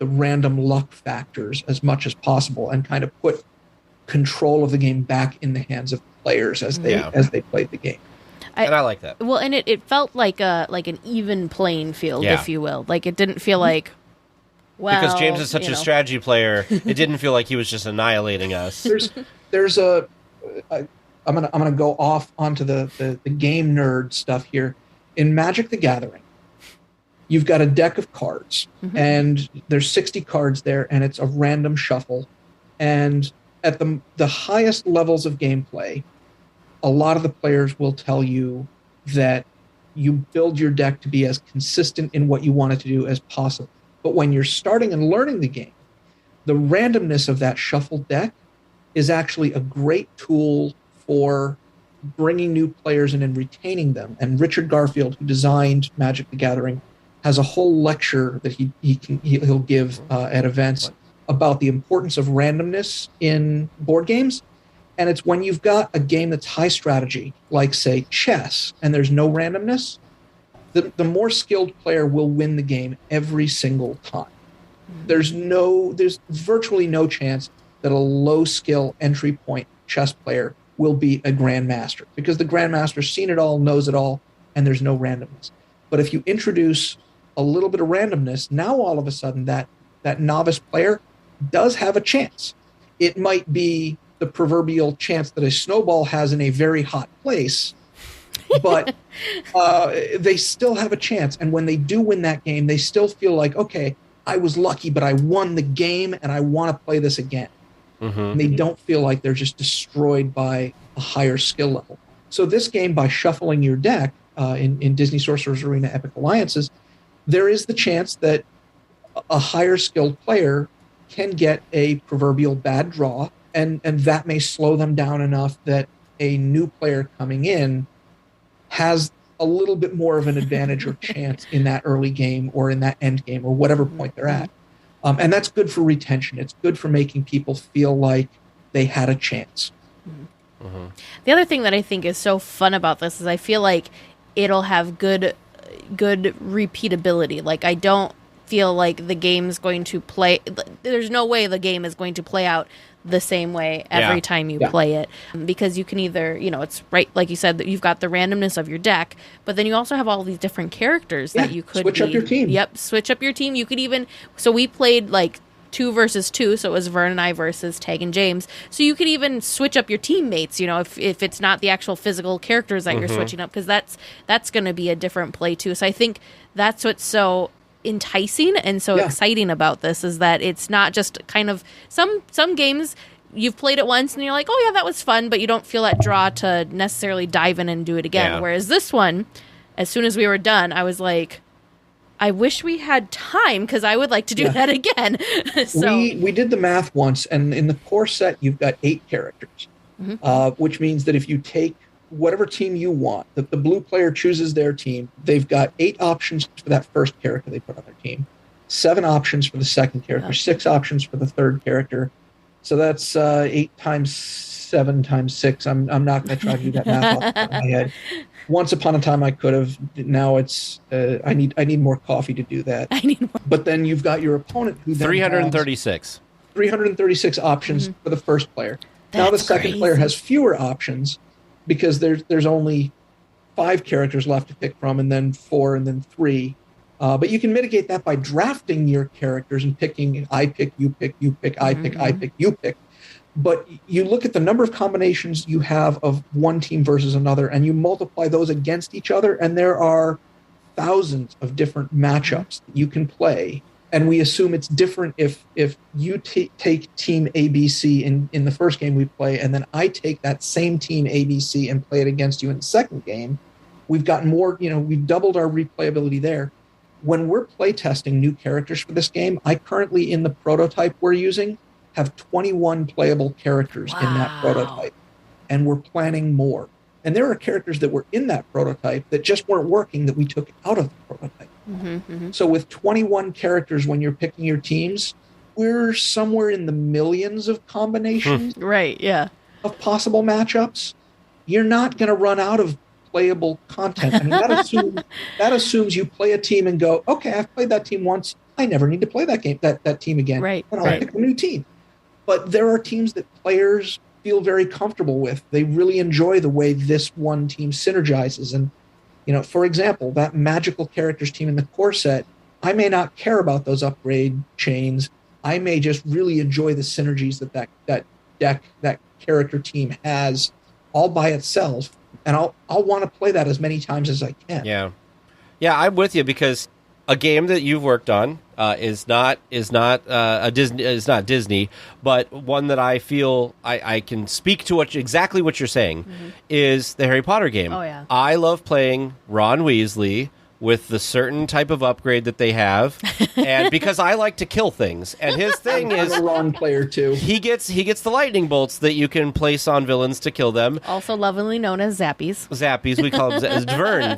[SPEAKER 6] random luck factors as much as possible and kind of put control of the game back in the hands of players as they played the game.
[SPEAKER 1] And I like that.
[SPEAKER 2] Well, and it felt like an even playing field, if you will. Like it didn't feel like, well,
[SPEAKER 1] because James is such a strategy player, it didn't feel like he was just annihilating us.
[SPEAKER 6] I'm gonna go off onto the game nerd stuff here. In Magic the Gathering, you've got a deck of cards, and there's 60 cards there, and it's a random shuffle. And at the highest levels of gameplay, a lot of the players will tell you that you build your deck to be as consistent in what you want it to do as possible. But when you're starting and learning the game, the randomness of that shuffled deck is actually a great tool for bringing new players in and retaining them. And Richard Garfield, who designed Magic the Gathering, has a whole lecture that he'll give at events about the importance of randomness in board games. And it's when you've got a game that's high strategy, like, say, chess, and there's no randomness, the more skilled player will win the game every single time. There's virtually no chance that a low-skill entry point chess player will beat a grandmaster, because the grandmaster's seen it all, knows it all, and there's no randomness. But if you introduce a little bit of randomness, now all of a sudden that novice player does have a chance. It might be the proverbial chance that a snowball has in a very hot place, but they still have a chance. And when they do win that game, they still feel like, okay, I was lucky, but I won the game and I want to play this again. And they don't feel like they're just destroyed by a higher skill level. So this game, by shuffling your deck in Disney Sorcerers Arena Epic Alliances, there is the chance that a higher skilled player can get a proverbial bad draw, and that may slow them down enough that a new player coming in has a little bit more of an advantage or chance in that early game or in that end game or whatever point they're at. And that's good for retention. It's good for making people feel like they had a chance.
[SPEAKER 2] The other thing that I think is so fun about this is I feel like it'll have good repeatability. Like, I don't feel like the game's going to play. There's no way the game is going to play out the same way every time you play it, because you can either, it's right, like you said, that you've got the randomness of your deck, but then you also have all these different characters that you could
[SPEAKER 6] switch up your team.
[SPEAKER 2] Yep, switch up your team. You could even, so we played like 2 versus 2, so it was Vern and I versus Tag and James. So you could even switch up your teammates, if it's not the actual physical characters that you're switching up, because that's going to be a different play too. So I think that's what's so enticing and so exciting about this, is that it's not just kind of some games you've played it once and you're like, oh yeah, that was fun, but you don't feel that draw to necessarily dive in and do it again. Whereas this one, as soon as we were done, I was like, I wish we had time, because I would like to do that again. So
[SPEAKER 6] we did the math once, and in the core set you've got 8 characters, which means that if you take whatever team you want, the blue player chooses their team, they've got 8 options for that first character they put on their team, 7 options for the second character, 6 options for the third character. So that's 8 times 7 times 6. I'm not going to try to do that math off the top of my head. Once upon a time I could have. Now it's I need more coffee to do that.
[SPEAKER 2] I need more.
[SPEAKER 6] But then you've got your opponent who then 336 options for the first player. Now the second player has fewer options, because there's only 5 characters left to pick from, and then 4, and then 3. But you can mitigate that by drafting your characters and picking, I pick, you pick, you pick, I pick, I pick, you pick. But you look at the number of combinations you have of one team versus another, and you multiply those against each other, and there are thousands of different matchups that you can play. And we assume it's different if you take team ABC in the first game we play, and then I take that same team ABC and play it against you in the second game. We've gotten more, we've doubled our replayability there. When we're playtesting new characters for this game, I currently, in the prototype we're using, have 21 playable characters in that prototype. And we're planning more. And there are characters that were in that prototype that just weren't working, that we took out of the prototype. So with 21 characters, when you're picking your teams, we're somewhere in the millions of combinations of possible matchups. You're not going to run out of playable content. I mean, that assumes you play a team and go, okay, I've played that team once. I never need to play that game, that team again. And I'll pick a new team. But there are teams that players feel very comfortable with. They really enjoy the way this one team synergizes. And, for example, that magical characters team in the core set, I may not care about those upgrade chains. I may just really enjoy the synergies that deck, that character team has all by itself. And I'll want to play that as many times as I can.
[SPEAKER 1] Yeah, I'm with you, because a game that you've worked on is not Disney, but one that I feel I can speak to exactly what you're saying is the Harry Potter game.
[SPEAKER 2] Oh yeah,
[SPEAKER 1] I love playing Ron Weasley with the certain type of upgrade that they have, and because I like to kill things, and his thing is
[SPEAKER 6] I'm a Ron player too.
[SPEAKER 1] he gets the lightning bolts that you can place on villains to kill them.
[SPEAKER 2] Also lovingly known as Zappies.
[SPEAKER 1] Zappies, we call them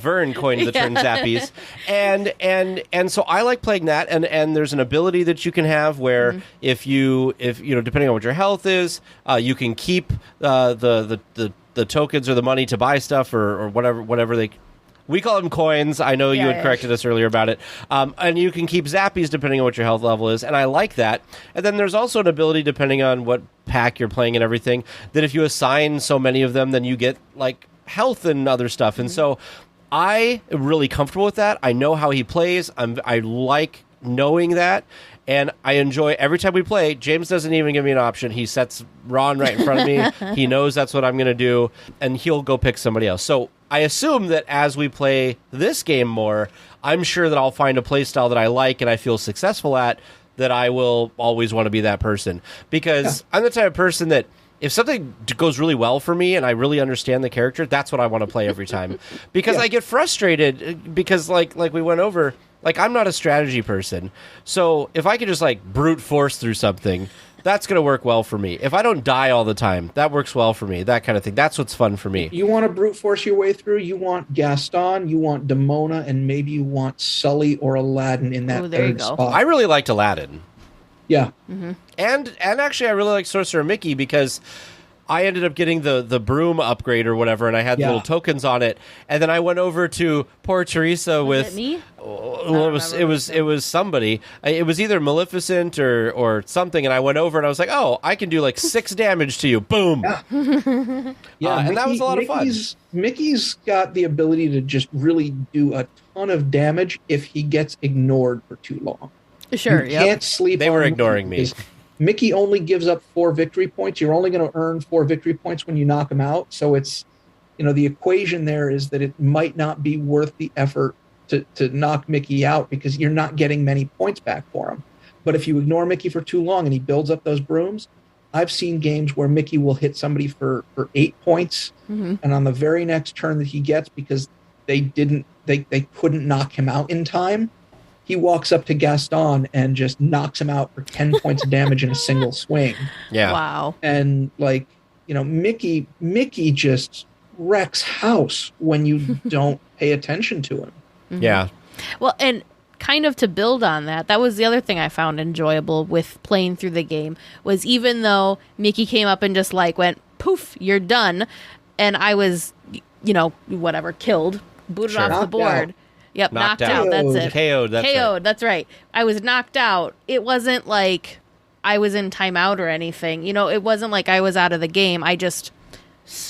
[SPEAKER 1] Vern coined the term Zappies, and so I like playing that, and there's an ability that you can have where if you depending on what your health is, you can keep the tokens or the money to buy stuff or whatever we call them coins. I know you had corrected us earlier about it. And you can keep Zappies depending on what your health level is, and I like that. And then there's also an ability, depending on what pack you're playing and everything, that if you assign so many of them, then you get, like, health and other stuff. And so I am really comfortable with that. I know how he plays. I like knowing that. And I enjoy every time we play. James doesn't even give me an option. He sets Ron right in front of me. He knows that's what I'm going to do, and he'll go pick somebody else. So I assume that as we play this game more, I'm sure that I'll find a play style that I like and I feel successful at, that I will always want to be that person. Because I'm the type of person that if something goes really well for me and I really understand the character, that's what I want to play every time. Because I get frustrated because, like we went over, like, I'm not a strategy person. So if I could just, like, brute force through something, that's going to work well for me. If I don't die all the time, that works well for me, that kind of thing. That's what's fun for me.
[SPEAKER 6] You want to brute force your way through? You want Gaston, you want Demona, and maybe you want Sully or Aladdin in that third spot.
[SPEAKER 1] I really liked Aladdin.
[SPEAKER 6] Yeah.
[SPEAKER 2] Mm-hmm.
[SPEAKER 1] And actually, I really like Sorcerer Mickey because I ended up getting the broom upgrade or whatever, and I had little tokens on it. And then I went over to poor Teresa with
[SPEAKER 2] it me?
[SPEAKER 1] Well, it was somebody. It was either Maleficent or something, and I went over and I was like, "Oh, I can do like 6 damage to you." Boom.
[SPEAKER 6] Yeah,
[SPEAKER 1] and that was a lot of fun.
[SPEAKER 6] Mickey's got the ability to just really do a ton of damage if he gets ignored for too long.
[SPEAKER 2] Sure.
[SPEAKER 6] You can't sleep.
[SPEAKER 1] They were ignoring me.
[SPEAKER 6] Mickey only gives up 4 victory points. You're only going to earn 4 victory points when you knock him out. So it's, the equation there is that it might not be worth the effort to knock Mickey out because you're not getting many points back for him. But if you ignore Mickey for too long and he builds up those brooms, I've seen games where Mickey will hit somebody for 8 points, and on the very next turn that he gets, because they couldn't knock him out in time, he walks up to Gaston and just knocks him out for 10 points of damage in a single swing.
[SPEAKER 1] Yeah.
[SPEAKER 2] Wow.
[SPEAKER 6] And Mickey just wrecks house when you don't pay attention to him.
[SPEAKER 2] Mm-hmm.
[SPEAKER 1] Yeah.
[SPEAKER 2] Well, and kind of to build on that was the other thing I found enjoyable with playing through the game, was even though Mickey came up and just like went, poof, you're done. And I was, killed, booted off the board.
[SPEAKER 6] Out.
[SPEAKER 2] Yep, knocked out. That's it.
[SPEAKER 1] KO'd.
[SPEAKER 2] That's right. I was knocked out. It wasn't like I was in timeout or anything. It wasn't like I was out of the game. I just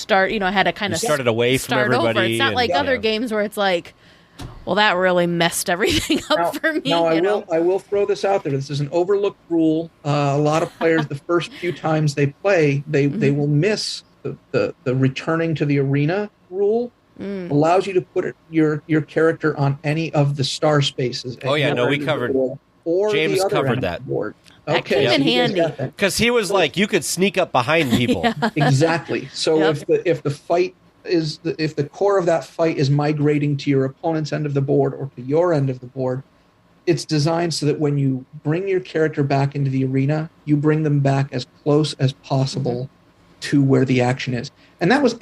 [SPEAKER 2] I had to kind of
[SPEAKER 1] started away from everybody.
[SPEAKER 2] Over. It's not like other games where it's like, well, that really messed everything up for me.
[SPEAKER 6] Now I will throw this out there. This is an overlooked rule. A lot of players, the first few times they play, they will miss the returning to the arena rule. Allows you to put your character on any of the star spaces.
[SPEAKER 1] Oh yeah, no, we covered.
[SPEAKER 6] Or
[SPEAKER 1] James
[SPEAKER 6] the other
[SPEAKER 1] covered
[SPEAKER 6] end of
[SPEAKER 1] that.
[SPEAKER 6] the board.
[SPEAKER 2] That
[SPEAKER 6] Okay,
[SPEAKER 2] came in handy
[SPEAKER 1] because he was like, you could sneak up behind people.
[SPEAKER 6] Exactly. So if the fight is if the core of that fight is migrating to your opponent's end of the board or to your end of the board, it's designed so that when you bring your character back into the arena, you bring them back as close as possible to where the action is. And that was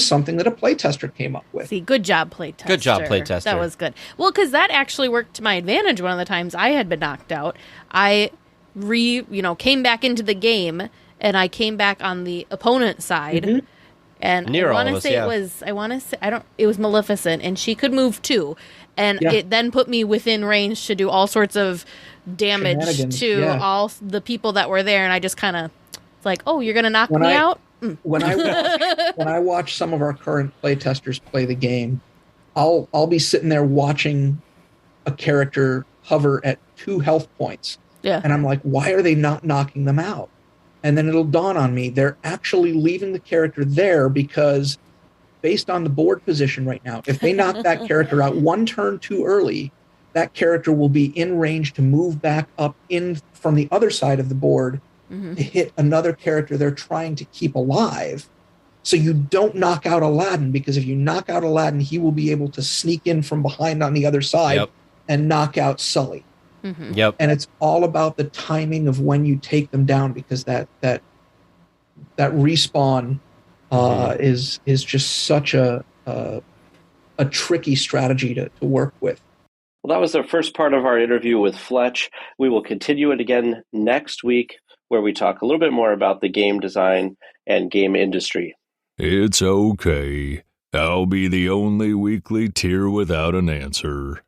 [SPEAKER 6] something that a playtester came up with.
[SPEAKER 2] See, good job, playtester.
[SPEAKER 1] Good job, playtester.
[SPEAKER 2] That was good. Well, because that actually worked to my advantage one of the times I had been knocked out. I came back into the game, and I came back on the opponent side. And
[SPEAKER 1] Near
[SPEAKER 2] I want
[SPEAKER 1] all
[SPEAKER 2] to
[SPEAKER 1] of
[SPEAKER 2] say
[SPEAKER 1] us,
[SPEAKER 2] it was Maleficent, and she could move too. And it then put me within range to do all sorts of damage to all the people that were there, and I just kind of, it's like, oh, you're going to knock me out?
[SPEAKER 6] When I watch some of our current playtesters play the game, I'll be sitting there watching a character hover at 2 health points.
[SPEAKER 2] Yeah.
[SPEAKER 6] And I'm like, why are they not knocking them out? And then it'll dawn on me, they're actually leaving the character there because based on the board position right now, if they knock that character out 1 turn too early, that character will be in range to move back up in from the other side of the board to hit another character they're trying to keep alive. So you don't knock out Aladdin, because if you knock out Aladdin, he will be able to sneak in from behind on the other side and knock out Sully.
[SPEAKER 2] Mm-hmm.
[SPEAKER 1] Yep.
[SPEAKER 6] And it's all about the timing of when you take them down, because that respawn is just such a tricky strategy to work with.
[SPEAKER 1] Well, that was the first part of our interview with Fletch. We will continue it again next week, where we talk a little bit more about the game design and game industry.
[SPEAKER 4] It's okay. I'll be the only weekly tier without an answer.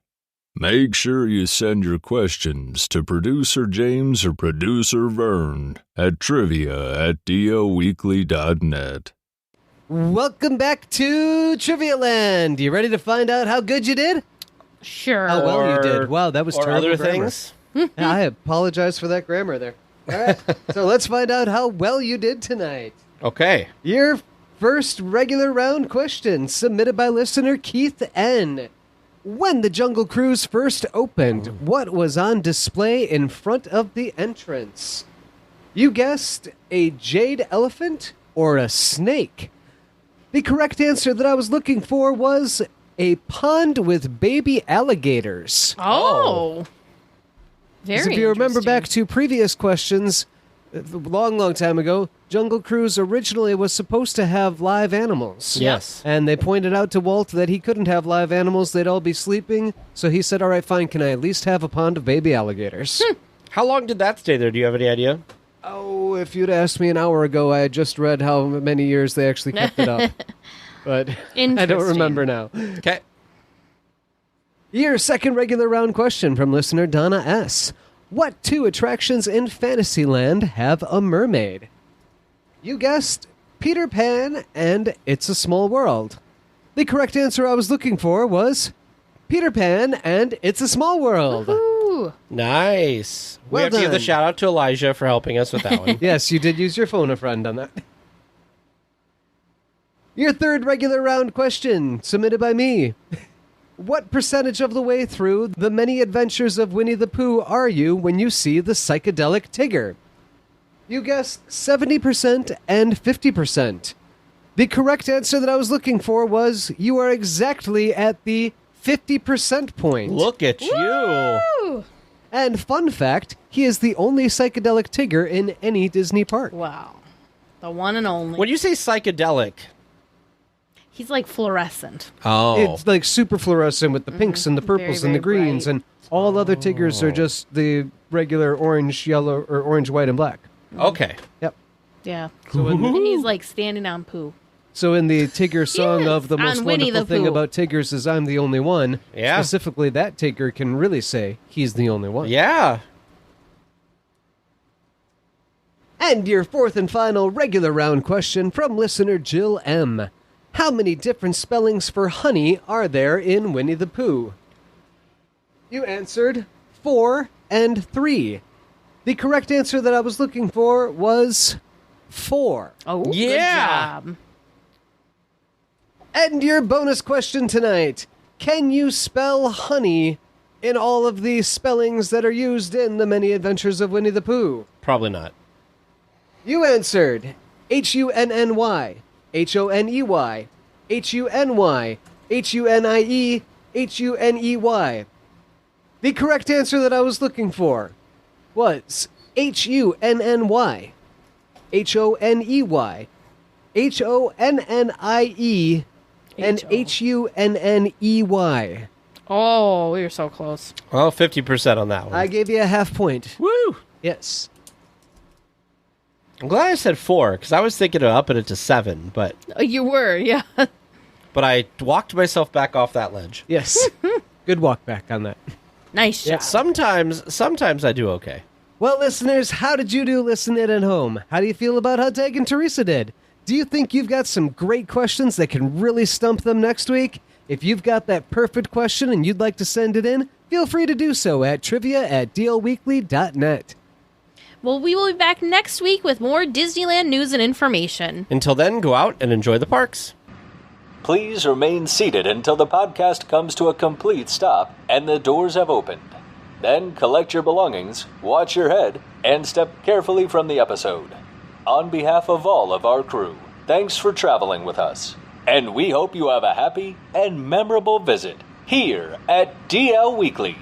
[SPEAKER 4] Make sure you send your questions to Producer James or Producer Vern at trivia@DLWeekly.net.
[SPEAKER 5] Welcome back to Trivia Land. You ready to find out how good you did?
[SPEAKER 2] Sure.
[SPEAKER 5] How well you did. Wow, that was
[SPEAKER 1] or
[SPEAKER 5] terrible
[SPEAKER 1] other
[SPEAKER 5] grammar.
[SPEAKER 1] things.
[SPEAKER 5] I apologize for that grammar there. All right, so let's find out how well you did tonight.
[SPEAKER 1] Okay.
[SPEAKER 5] Your first regular round question, submitted by listener Keith N. When the Jungle Cruise first opened, what was on display in front of the entrance? You guessed a jade elephant or a snake. The correct answer that I was looking for was a pond with baby alligators.
[SPEAKER 2] Oh. Very
[SPEAKER 5] If you remember
[SPEAKER 2] interesting.
[SPEAKER 5] back to previous questions, a long time ago, Jungle Cruise originally was supposed to have live animals.
[SPEAKER 1] Yes.
[SPEAKER 5] And they pointed out to Walt that he couldn't have live animals, they'd all be sleeping. So he said, all right, fine, can I at least have a pond of baby alligators?
[SPEAKER 1] How long did that stay there? Do you have any idea?
[SPEAKER 5] Oh, if you'd asked me an hour ago, I had just read how many years they actually kept it up. But I don't
[SPEAKER 2] Interesting.
[SPEAKER 5] remember now.
[SPEAKER 1] Okay.
[SPEAKER 5] Your second regular round question from listener Donna S. What two attractions in Fantasyland have a mermaid? You guessed Peter Pan and It's a Small World. The correct answer I was looking for was Peter Pan and It's a Small World.
[SPEAKER 2] Ooh.
[SPEAKER 1] Nice. We
[SPEAKER 5] Well
[SPEAKER 1] have to give the
[SPEAKER 5] done.
[SPEAKER 1] shout out to Elijah for helping us with that one.
[SPEAKER 5] Yes, you did use your phone a friend on that. Your third regular round question, submitted by me. What percentage of the way through The Many Adventures of Winnie the Pooh are you when you see the psychedelic Tigger? You guessed 70% and 50%. The correct answer that I was looking for was you are exactly at the 50% point.
[SPEAKER 1] Look at you.
[SPEAKER 2] Ooh.
[SPEAKER 5] And fun fact, he is the only psychedelic Tigger in any Disney park.
[SPEAKER 2] Wow. The one and only.
[SPEAKER 1] When you say psychedelic,
[SPEAKER 2] He's like fluorescent.
[SPEAKER 5] It's like super fluorescent with the pinks and the purples
[SPEAKER 2] Very,
[SPEAKER 5] and the
[SPEAKER 2] very
[SPEAKER 5] greens,
[SPEAKER 2] bright.
[SPEAKER 5] and all other Tiggers are just the regular orange, yellow, or orange, white, and black.
[SPEAKER 1] okay.
[SPEAKER 5] Yep.
[SPEAKER 2] Yeah.
[SPEAKER 5] So in the,
[SPEAKER 2] And he's like standing on poo.
[SPEAKER 5] so in the Tigger song
[SPEAKER 2] Yes,
[SPEAKER 5] of the most
[SPEAKER 2] on Winnie
[SPEAKER 5] wonderful
[SPEAKER 2] the
[SPEAKER 5] thing
[SPEAKER 2] Pooh.
[SPEAKER 5] about Tiggers is I'm the only one.
[SPEAKER 1] Yeah.
[SPEAKER 5] Specifically, that Tigger can really say he's the only one.
[SPEAKER 1] Yeah.
[SPEAKER 5] And your fourth and final regular round question from listener Jill M. How many different spellings for honey are there in Winnie the Pooh? You answered 4 and 3. The correct answer that I was looking for was 4.
[SPEAKER 2] Oh,
[SPEAKER 1] Yeah.
[SPEAKER 2] good job.
[SPEAKER 5] And your bonus question tonight. Can you spell honey in all of the spellings that are used in The Many Adventures of Winnie the Pooh?
[SPEAKER 1] Probably not.
[SPEAKER 5] You answered Hunny, Honey, Huny, Hunie, Huney. The correct answer that I was looking for was Hunny, Honey, Honnie, and Huney.
[SPEAKER 2] Oh, we were so close.
[SPEAKER 1] Well, 50% on that one.
[SPEAKER 5] I gave you a half point.
[SPEAKER 1] Woo!
[SPEAKER 5] Yes.
[SPEAKER 1] I'm glad I said 4, because I was thinking of upping it to 7, but
[SPEAKER 2] You were, yeah.
[SPEAKER 1] I walked myself back off that ledge.
[SPEAKER 5] Yes. Good walk back on that.
[SPEAKER 2] Nice job.
[SPEAKER 1] Sometimes I do okay.
[SPEAKER 5] Well, listeners, how did you do listening at home? How do you feel about how Tag and Teresa did? Do you think you've got some great questions that can really stump them next week? If you've got that perfect question and you'd like to send it in, feel free to do so at trivia@dlweekly.net.
[SPEAKER 2] Well, we will be back next week with more Disneyland news and information.
[SPEAKER 1] Until then, go out and enjoy the parks.
[SPEAKER 3] Please remain seated until the podcast comes to a complete stop and the doors have opened. Then collect your belongings, watch your head, and step carefully from the episode. On behalf of all of our crew, Thanks for traveling with us, and we hope you have a happy and memorable visit here at DL Weekly.